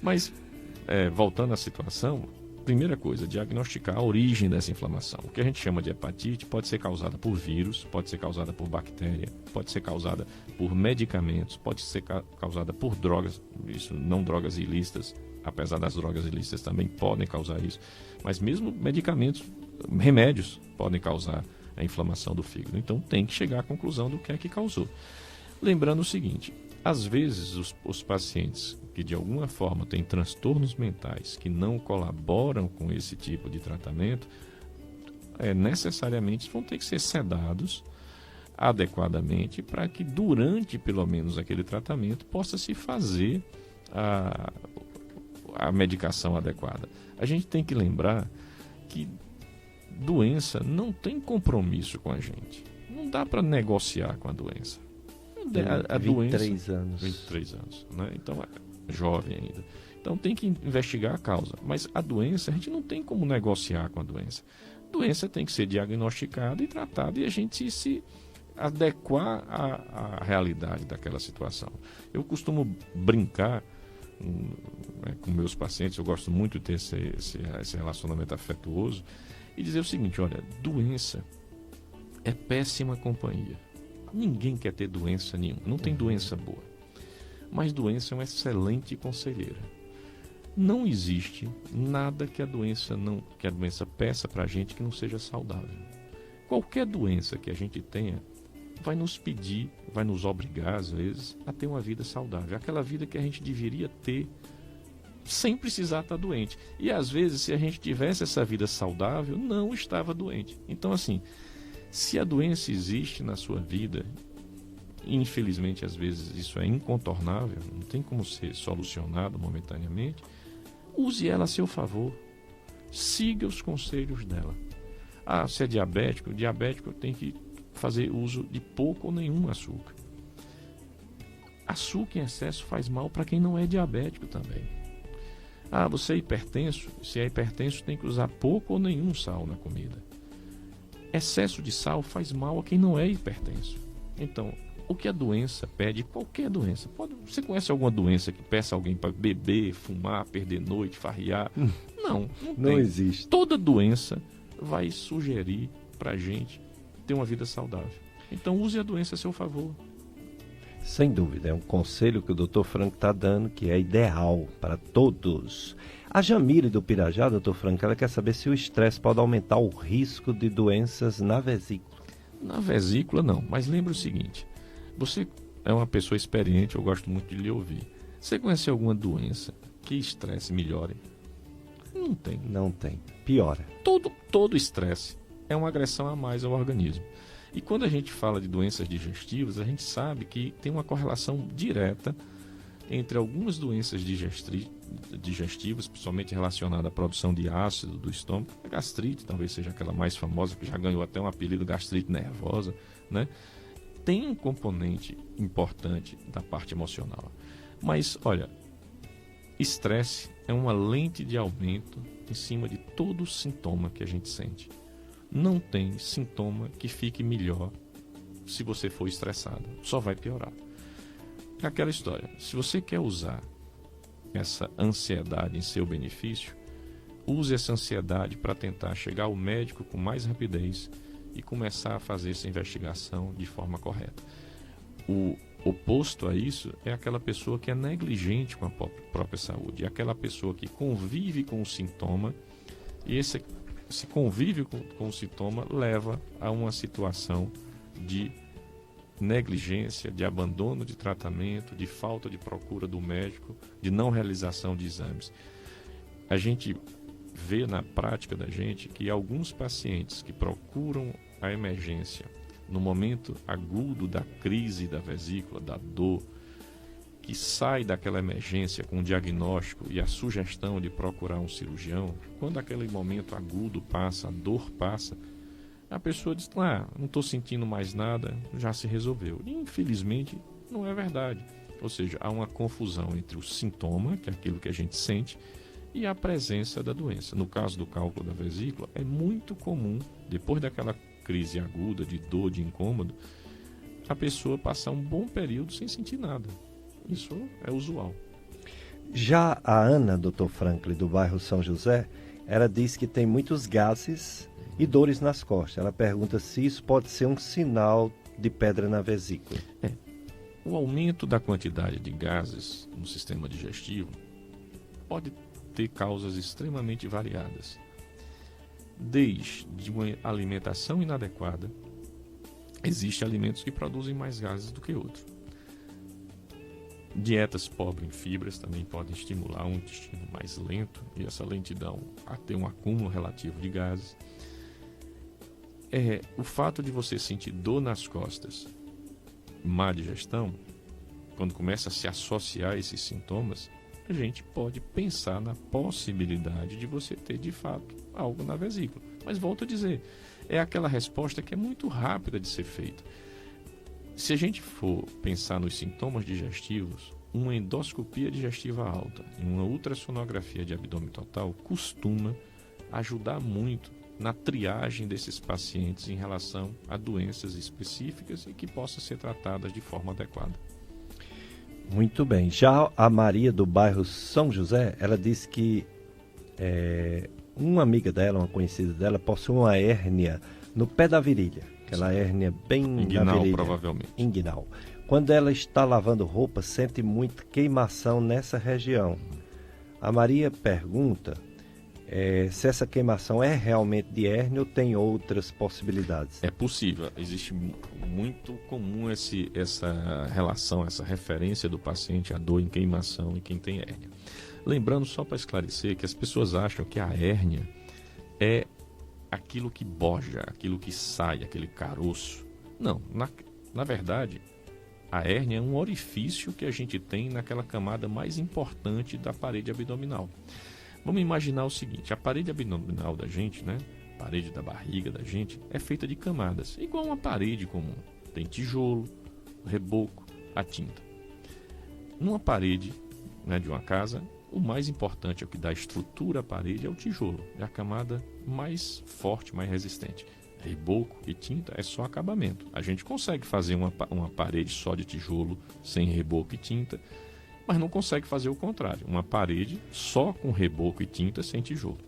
Mas, voltando à situação, primeira coisa, diagnosticar a origem dessa inflamação. O que a gente chama de hepatite pode ser causada por vírus, pode ser causada por bactéria, pode ser causada por medicamentos, pode ser causada por drogas, isso não drogas ilícitas, apesar das drogas ilícitas também podem causar isso, mas mesmo medicamentos, remédios podem causar a inflamação do fígado. Então tem que chegar à conclusão do que é que causou. Lembrando o seguinte, às vezes os pacientes que de alguma forma têm transtornos mentais que não colaboram com esse tipo de tratamento, necessariamente vão ter que ser sedados adequadamente para que durante pelo menos aquele tratamento possa se fazer a medicação adequada. A gente tem que lembrar que doença não tem compromisso com a gente. Não dá para negociar com a doença. A 23 doença, anos. 23 anos, né? Então é jovem ainda. Então tem que investigar a causa. Mas a doença, a gente não tem como negociar com a doença. A doença tem que ser diagnosticada e tratada e a gente se adequar à realidade daquela situação. Eu costumo brincar com meus pacientes, eu gosto muito de ter esse relacionamento afetuoso e dizer o seguinte, olha, doença é péssima companhia. Ninguém quer ter doença nenhuma, não tem doença boa. Mas doença é uma excelente conselheira. Não existe nada que a doença peça para a gente que não seja saudável. Qualquer doença que a gente tenha vai nos pedir, vai nos obrigar às vezes a ter uma vida saudável. Aquela vida que a gente deveria ter sem precisar estar doente. E às vezes, se a gente tivesse essa vida saudável, não estava doente. Então assim, se a doença existe na sua vida, infelizmente às vezes isso é incontornável, não tem como ser solucionado momentaneamente, use ela a seu favor. Siga os conselhos dela. Se é diabético tem que fazer uso de pouco ou nenhum açúcar. Açúcar em excesso faz mal para quem não é diabético também. Você é hipertenso? Se é hipertenso tem que usar pouco ou nenhum sal na comida. Excesso de sal faz mal a quem não é hipertenso. Então, o que a doença pede, qualquer doença, você conhece alguma doença que peça alguém para beber, fumar, perder noite, farrear? Não tem. Existe. Toda doença vai sugerir para a gente ter uma vida saudável. Então, use a doença a seu favor. Sem dúvida, é um conselho que o Dr. Franco está dando, que é ideal para todos. A Jamile do Pirajá, Dr. Franco, ela quer saber se o estresse pode aumentar o risco de doenças na vesícula. Na vesícula, não. Mas lembre o seguinte, você é uma pessoa experiente, eu gosto muito de lhe ouvir. Você conhece alguma doença que estresse melhore? Não tem. Não tem. Piora. Todo estresse é uma agressão a mais ao organismo. E quando a gente fala de doenças digestivas, a gente sabe que tem uma correlação direta entre algumas doenças digestivas, principalmente relacionada à produção de ácido do estômago. A gastrite talvez seja aquela mais famosa, que já ganhou até um apelido gastrite nervosa, né? tem um componente importante da parte emocional. Mas, olha, estresse é uma lente de aumento em cima de todo sintoma que a gente sente. Não tem sintoma que fique melhor se você for estressado. Só vai piorar. É aquela história. Se você quer usar essa ansiedade em seu benefício, use essa ansiedade para tentar chegar ao médico com mais rapidez e começar a fazer essa investigação de forma correta. O oposto a isso é aquela pessoa que é negligente com a própria saúde, é aquela pessoa que convive com o sintoma e esse convívio com o sintoma leva a uma situação de negligência, de abandono de tratamento, de falta de procura do médico, de não realização de exames. A gente vê na prática da gente que alguns pacientes que procuram a emergência no momento agudo da crise da vesícula, da dor, que sai daquela emergência com o diagnóstico e a sugestão de procurar um cirurgião, quando aquele momento agudo passa, a dor passa, a pessoa diz, não estou sentindo mais nada, já se resolveu. E, infelizmente, não é verdade. Ou seja, há uma confusão entre o sintoma, que é aquilo que a gente sente, e a presença da doença. No caso do cálculo da vesícula, é muito comum, depois daquela crise aguda de dor, de incômodo, a pessoa passar um bom período sem sentir nada. Isso é usual. Já a Ana, Dr. Franklin, do bairro São José, ela diz que tem muitos gases e dores nas costas. Ela pergunta se isso pode ser um sinal de pedra na vesícula. O aumento da quantidade de gases no sistema digestivo pode ter causas extremamente variadas. Desde uma alimentação inadequada, existem alimentos que produzem mais gases do que outros. Dietas pobres em fibras também podem estimular um intestino mais lento e essa lentidão a ter um acúmulo relativo de gases. O fato de você sentir dor nas costas, má digestão, quando começa a se associar a esses sintomas, a gente pode pensar na possibilidade de você ter de fato algo na vesícula. Mas volto a dizer, é aquela resposta que é muito rápida de ser feita. Se a gente for pensar nos sintomas digestivos, uma endoscopia digestiva alta e uma ultrassonografia de abdômen total costuma ajudar muito na triagem desses pacientes em relação a doenças específicas e que possam ser tratadas de forma adequada. Muito bem. Já a Maria, do bairro São José, ela disse que uma amiga dela, uma conhecida dela, possui uma hérnia no pé da virilha. Aquela hérnia bem inguinal, na virilha. Provavelmente. Inguinal. Quando ela está lavando roupa, sente muita queimação nessa região. A Maria pergunta se essa queimação é realmente de hérnia ou tem outras possibilidades. É possível. Existe muito comum essa relação, essa referência do paciente à dor em queimação em quem tem hérnia. Lembrando, só para esclarecer, que as pessoas acham que a hérnia é aquilo que boja, aquilo que sai, aquele caroço. Não, na verdade, a hérnia é um orifício que a gente tem naquela camada mais importante da parede abdominal. Vamos imaginar o seguinte, a parede abdominal da gente, a parede da barriga da gente, é feita de camadas, igual uma parede comum. Tem tijolo, reboco, a tinta. Numa parede de uma casa, o mais importante, o que dá estrutura à parede, é o tijolo. É a camada mais forte, mais resistente. Reboco e tinta é só acabamento. A gente consegue fazer uma parede só de tijolo, sem reboco e tinta, mas não consegue fazer o contrário. Uma parede só com reboco e tinta, sem tijolo.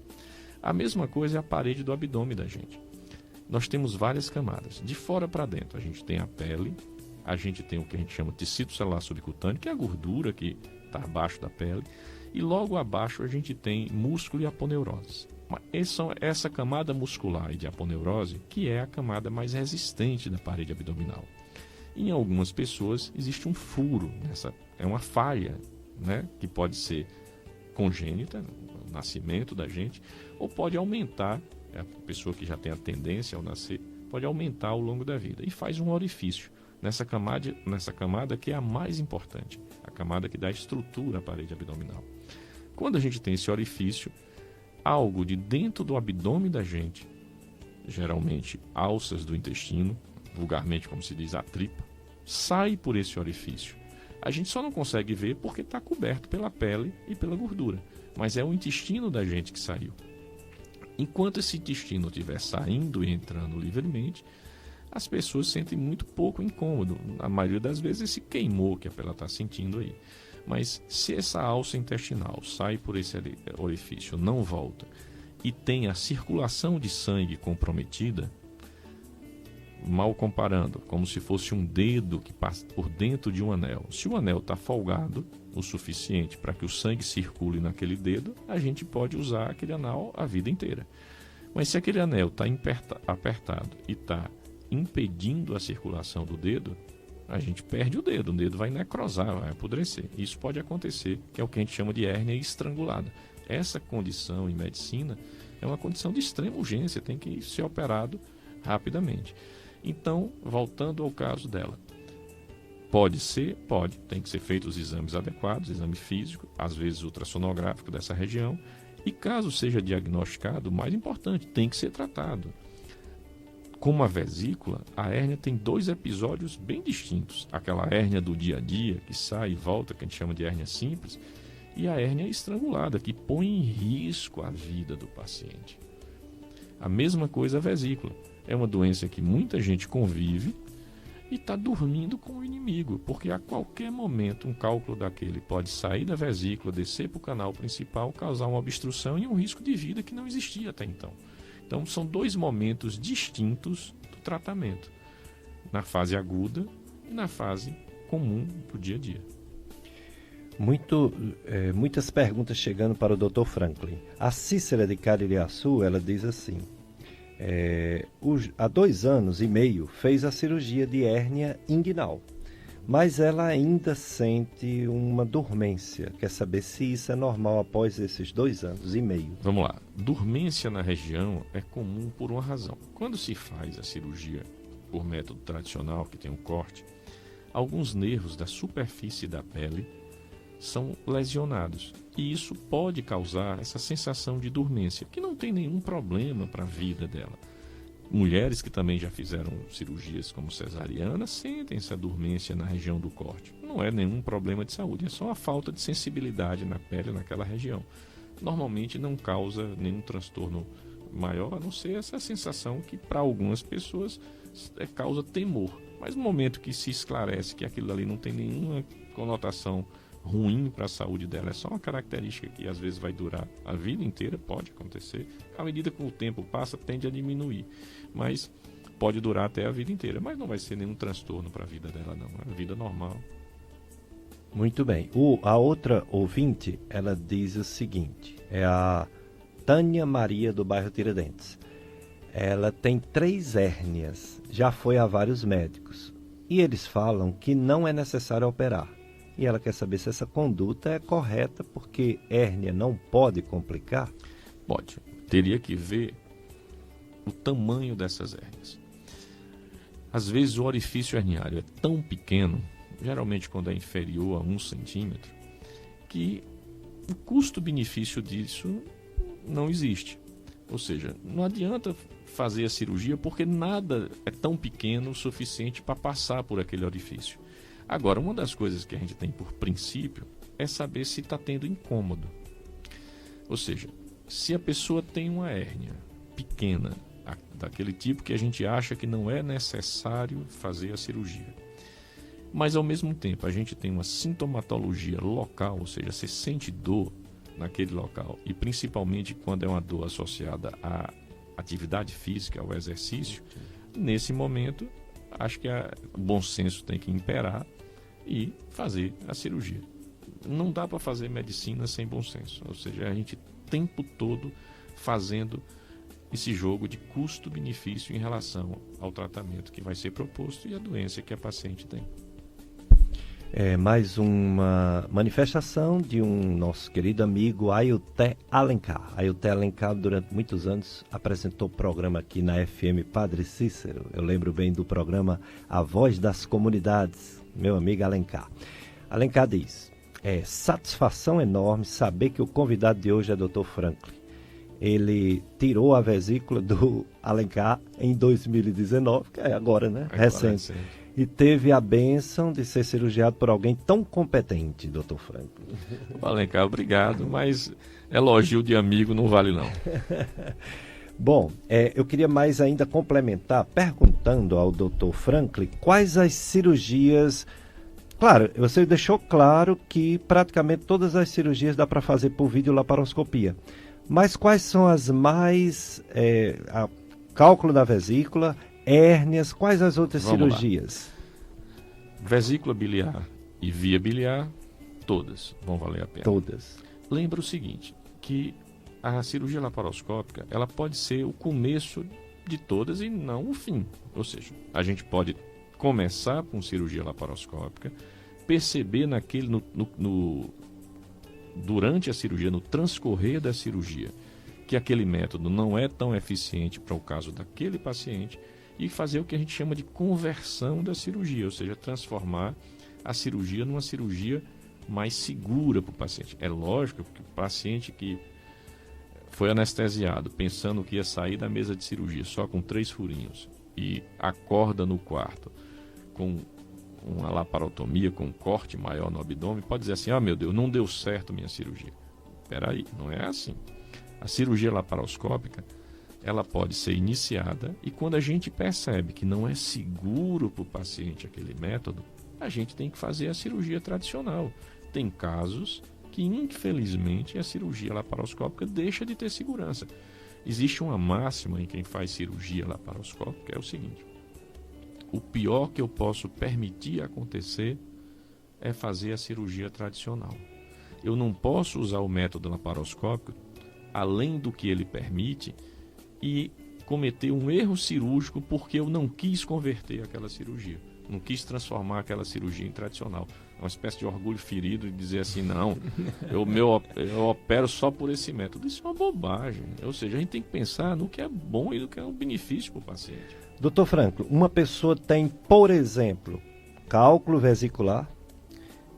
A mesma coisa é a parede do abdômen da gente. Nós temos várias camadas. De fora para dentro, a gente tem a pele, a gente tem o que a gente chama de tecido celular subcutâneo, que é a gordura que está abaixo da pele, e logo abaixo a gente tem músculo e aponeurose. Essa camada muscular e de aponeurose que é a camada mais resistente da parede abdominal. Em algumas pessoas existe um furo, é uma falha, que pode ser congênita, no nascimento da gente, ou pode aumentar, a pessoa que já tem a tendência ao nascer, pode aumentar ao longo da vida e faz um orifício nessa camada que é a mais importante, a camada que dá estrutura à parede abdominal. Quando a gente tem esse orifício, algo de dentro do abdômen da gente, geralmente alças do intestino, vulgarmente, como se diz, a tripa, sai por esse orifício. A gente só não consegue ver porque está coberto pela pele e pela gordura. Mas é o intestino da gente que saiu. Enquanto esse intestino estiver saindo e entrando livremente, as pessoas sentem muito pouco incômodo. A maioria das vezes esse queimou que ela está sentindo aí. Mas se essa alça intestinal sai por esse orifício, não volta, e tem a circulação de sangue comprometida, mal comparando, como se fosse um dedo que passa por dentro de um anel. Se o anel está folgado o suficiente para que o sangue circule naquele dedo, a gente pode usar aquele anel a vida inteira. Mas se aquele anel está apertado e está impedindo a circulação do dedo, a gente perde o dedo vai necrosar, vai apodrecer. Isso pode acontecer, que é o que a gente chama de hérnia estrangulada. Essa condição em medicina é uma condição de extrema urgência, tem que ser operado rapidamente. Então, voltando ao caso dela, pode, tem que ser feitos os exames adequados, exame físico, às vezes ultrassonográfico dessa região, e caso seja diagnosticado, o mais importante, tem que ser tratado. Como a vesícula, a hérnia tem 2 episódios bem distintos. Aquela hérnia do dia a dia, que sai e volta, que a gente chama de hérnia simples, e a hérnia estrangulada, que põe em risco a vida do paciente. A mesma coisa a vesícula. É uma doença que muita gente convive e está dormindo com o inimigo, porque a qualquer momento um cálculo daquele pode sair da vesícula, descer para o canal principal, causar uma obstrução e um risco de vida que não existia até então. Então são 2 momentos distintos do tratamento, na fase aguda e na fase comum do dia a dia. Muitas perguntas chegando para o Dr. Franklin. A Cícera de Caririaçu, ela diz assim: há 2 anos e meio fez a cirurgia de hérnia inguinal, mas ela ainda sente uma dormência. Quer saber se isso é normal após esses 2 anos e meio. Vamos lá. Dormência na região é comum por uma razão. Quando se faz a cirurgia por método tradicional, que tem um corte, alguns nervos da superfície da pele são lesionados. E isso pode causar essa sensação de dormência, que não tem nenhum problema para a vida dela. Mulheres que também já fizeram cirurgias como cesariana sentem essa dormência na região do corte. Não é nenhum problema de saúde, é só a falta de sensibilidade na pele naquela região. Normalmente não causa nenhum transtorno maior, a não ser essa sensação que para algumas pessoas causa temor. Mas no momento que se esclarece que aquilo ali não tem nenhuma conotação ruim para a saúde dela, é só uma característica que às vezes vai durar a vida inteira, pode acontecer. À medida que o tempo passa, tende a diminuir, mas pode durar até a vida inteira, mas não vai ser nenhum transtorno para a vida dela não, é a vida normal. Muito bem. A outra ouvinte, ela diz o seguinte, é a Tânia Maria do bairro Tiradentes. Ela tem 3 hérnias, já foi a vários médicos e eles falam que não é necessário operar. E ela quer saber se essa conduta é correta, porque hérnia não pode complicar? Pode. Teria que ver o tamanho dessas hérnias. Às vezes o orifício herniário é tão pequeno, geralmente quando é inferior a 1 centímetro, que o custo-benefício disso não existe. Ou seja, não adianta fazer a cirurgia porque nada é tão pequeno o suficiente para passar por aquele orifício. Agora, uma das coisas que a gente tem por princípio é saber se está tendo incômodo. Ou seja, se a pessoa tem uma hérnia pequena, daquele tipo que a gente acha que não é necessário fazer a cirurgia, mas ao mesmo tempo a gente tem uma sintomatologia local, ou seja, você sente dor naquele local, e principalmente quando é uma dor associada à atividade física, ao exercício, nesse momento acho que o bom senso tem que imperar e fazer a cirurgia. Não dá para fazer medicina sem bom senso, ou seja, a gente o tempo todo fazendo esse jogo de custo-benefício em relação ao tratamento que vai ser proposto e a doença que a paciente tem. Mais uma manifestação de um nosso querido amigo Ailté Alencar. Ailté Alencar, durante muitos anos, apresentou programa aqui na FM Padre Cícero. Eu lembro bem do programa A Voz das Comunidades, meu amigo Alencar. Alencar diz: satisfação enorme saber que o convidado de hoje é Dr. Franklin. ele tirou a vesícula do Alencar em 2019, que é agora, né? Recente. E teve a bênção de ser cirurgiado por alguém tão competente, doutor Franklin. Alencar, obrigado, mas elogio de amigo não vale não. Bom, eu queria mais ainda complementar perguntando ao doutor Franklin quais as cirurgias... Claro, você deixou claro que praticamente todas as cirurgias dá para fazer por videolaparoscopia. Mas quais são as mais... cálculo da vesícula, hérnias, quais as outras cirurgias? Vesícula biliar e via biliar, todas vão valer a pena. Todas. Lembra o seguinte, que a cirurgia laparoscópica, ela pode ser o começo de todas e não o fim. Ou seja, a gente pode começar com cirurgia laparoscópica, perceber durante a cirurgia, no transcorrer da cirurgia, que aquele método não é tão eficiente para o caso daquele paciente e fazer o que a gente chama de conversão da cirurgia, ou seja, transformar a cirurgia numa cirurgia mais segura para o paciente. É lógico que o paciente que foi anestesiado, pensando que ia sair da mesa de cirurgia só com 3 furinhos e acorda no quarto com uma laparotomia, com um corte maior no abdômen, pode dizer assim, meu Deus, não deu certo minha cirurgia. Espera aí, não é assim. A cirurgia laparoscópica, ela pode ser iniciada e quando a gente percebe que não é seguro para o paciente aquele método, a gente tem que fazer a cirurgia tradicional. Tem casos que, infelizmente, a cirurgia laparoscópica deixa de ter segurança. Existe uma máxima em quem faz cirurgia laparoscópica, é o seguinte: o pior que eu posso permitir acontecer é fazer a cirurgia tradicional. Eu não posso usar o método laparoscópico além do que ele permite e cometer um erro cirúrgico porque eu não quis converter aquela cirurgia, não quis transformar aquela cirurgia em tradicional. É uma espécie de orgulho ferido de dizer assim, não, eu opero só por esse método. Isso é uma bobagem. Ou seja, a gente tem que pensar no que é bom e no que é um benefício para o paciente. Doutor Franklin, uma pessoa tem, por exemplo, cálculo vesicular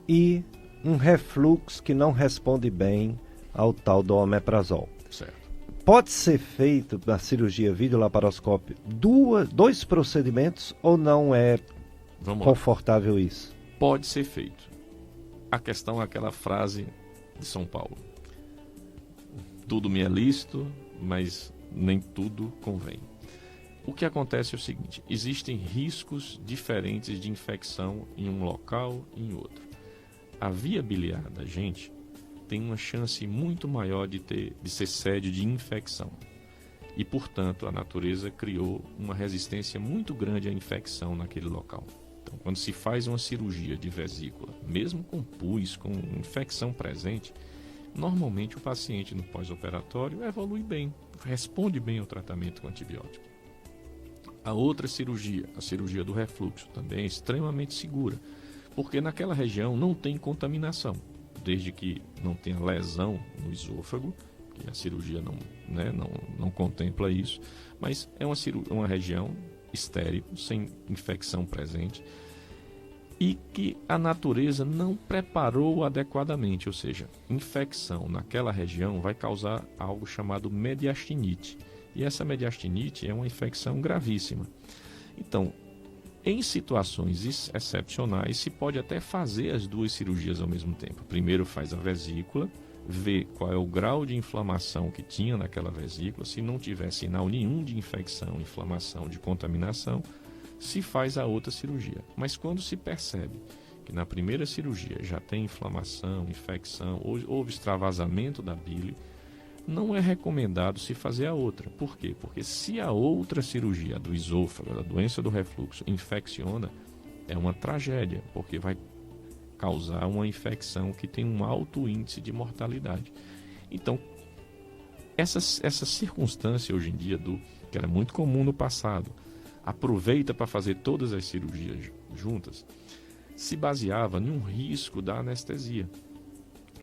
e um refluxo que não responde bem ao tal do omeprazol. Certo. Pode ser feito na cirurgia videolaparoscópia dois procedimentos ou não é confortável isso? Pode ser feito. A questão é aquela frase de São Paulo: tudo me é lícito, mas nem tudo convém. O que acontece é o seguinte: existem riscos diferentes de infecção em um local e em outro. A via biliar da gente tem uma chance muito maior de ser sede de infecção. E, portanto, a natureza criou uma resistência muito grande à infecção naquele local. Então, quando se faz uma cirurgia de vesícula, mesmo com pus, com infecção presente, normalmente o paciente no pós-operatório evolui bem, responde bem ao tratamento com antibiótico. A outra cirurgia, a cirurgia do refluxo, também é extremamente segura, porque naquela região não tem contaminação, desde que não tenha lesão no esôfago, que a cirurgia não contempla isso, mas é uma região estéril, sem infecção presente, e que a natureza não preparou adequadamente, ou seja, infecção naquela região vai causar algo chamado mediastinite, e essa mediastinite é uma infecção gravíssima. Então, em situações excepcionais, se pode até fazer as duas cirurgias ao mesmo tempo. Primeiro faz a vesícula, vê qual é o grau de inflamação que tinha naquela vesícula. Se não tiver sinal nenhum de infecção, inflamação, de contaminação, se faz a outra cirurgia. Mas quando se percebe que na primeira cirurgia já tem inflamação, infecção, houve extravasamento da bile, não é recomendado se fazer a outra. Por quê? Porque se a outra cirurgia do esôfago, da doença do refluxo, infecciona, é uma tragédia, porque vai causar uma infecção que tem um alto índice de mortalidade. Então, essa circunstância hoje em dia, que era muito comum no passado, aproveita para fazer todas as cirurgias juntas, se baseava num risco da anestesia.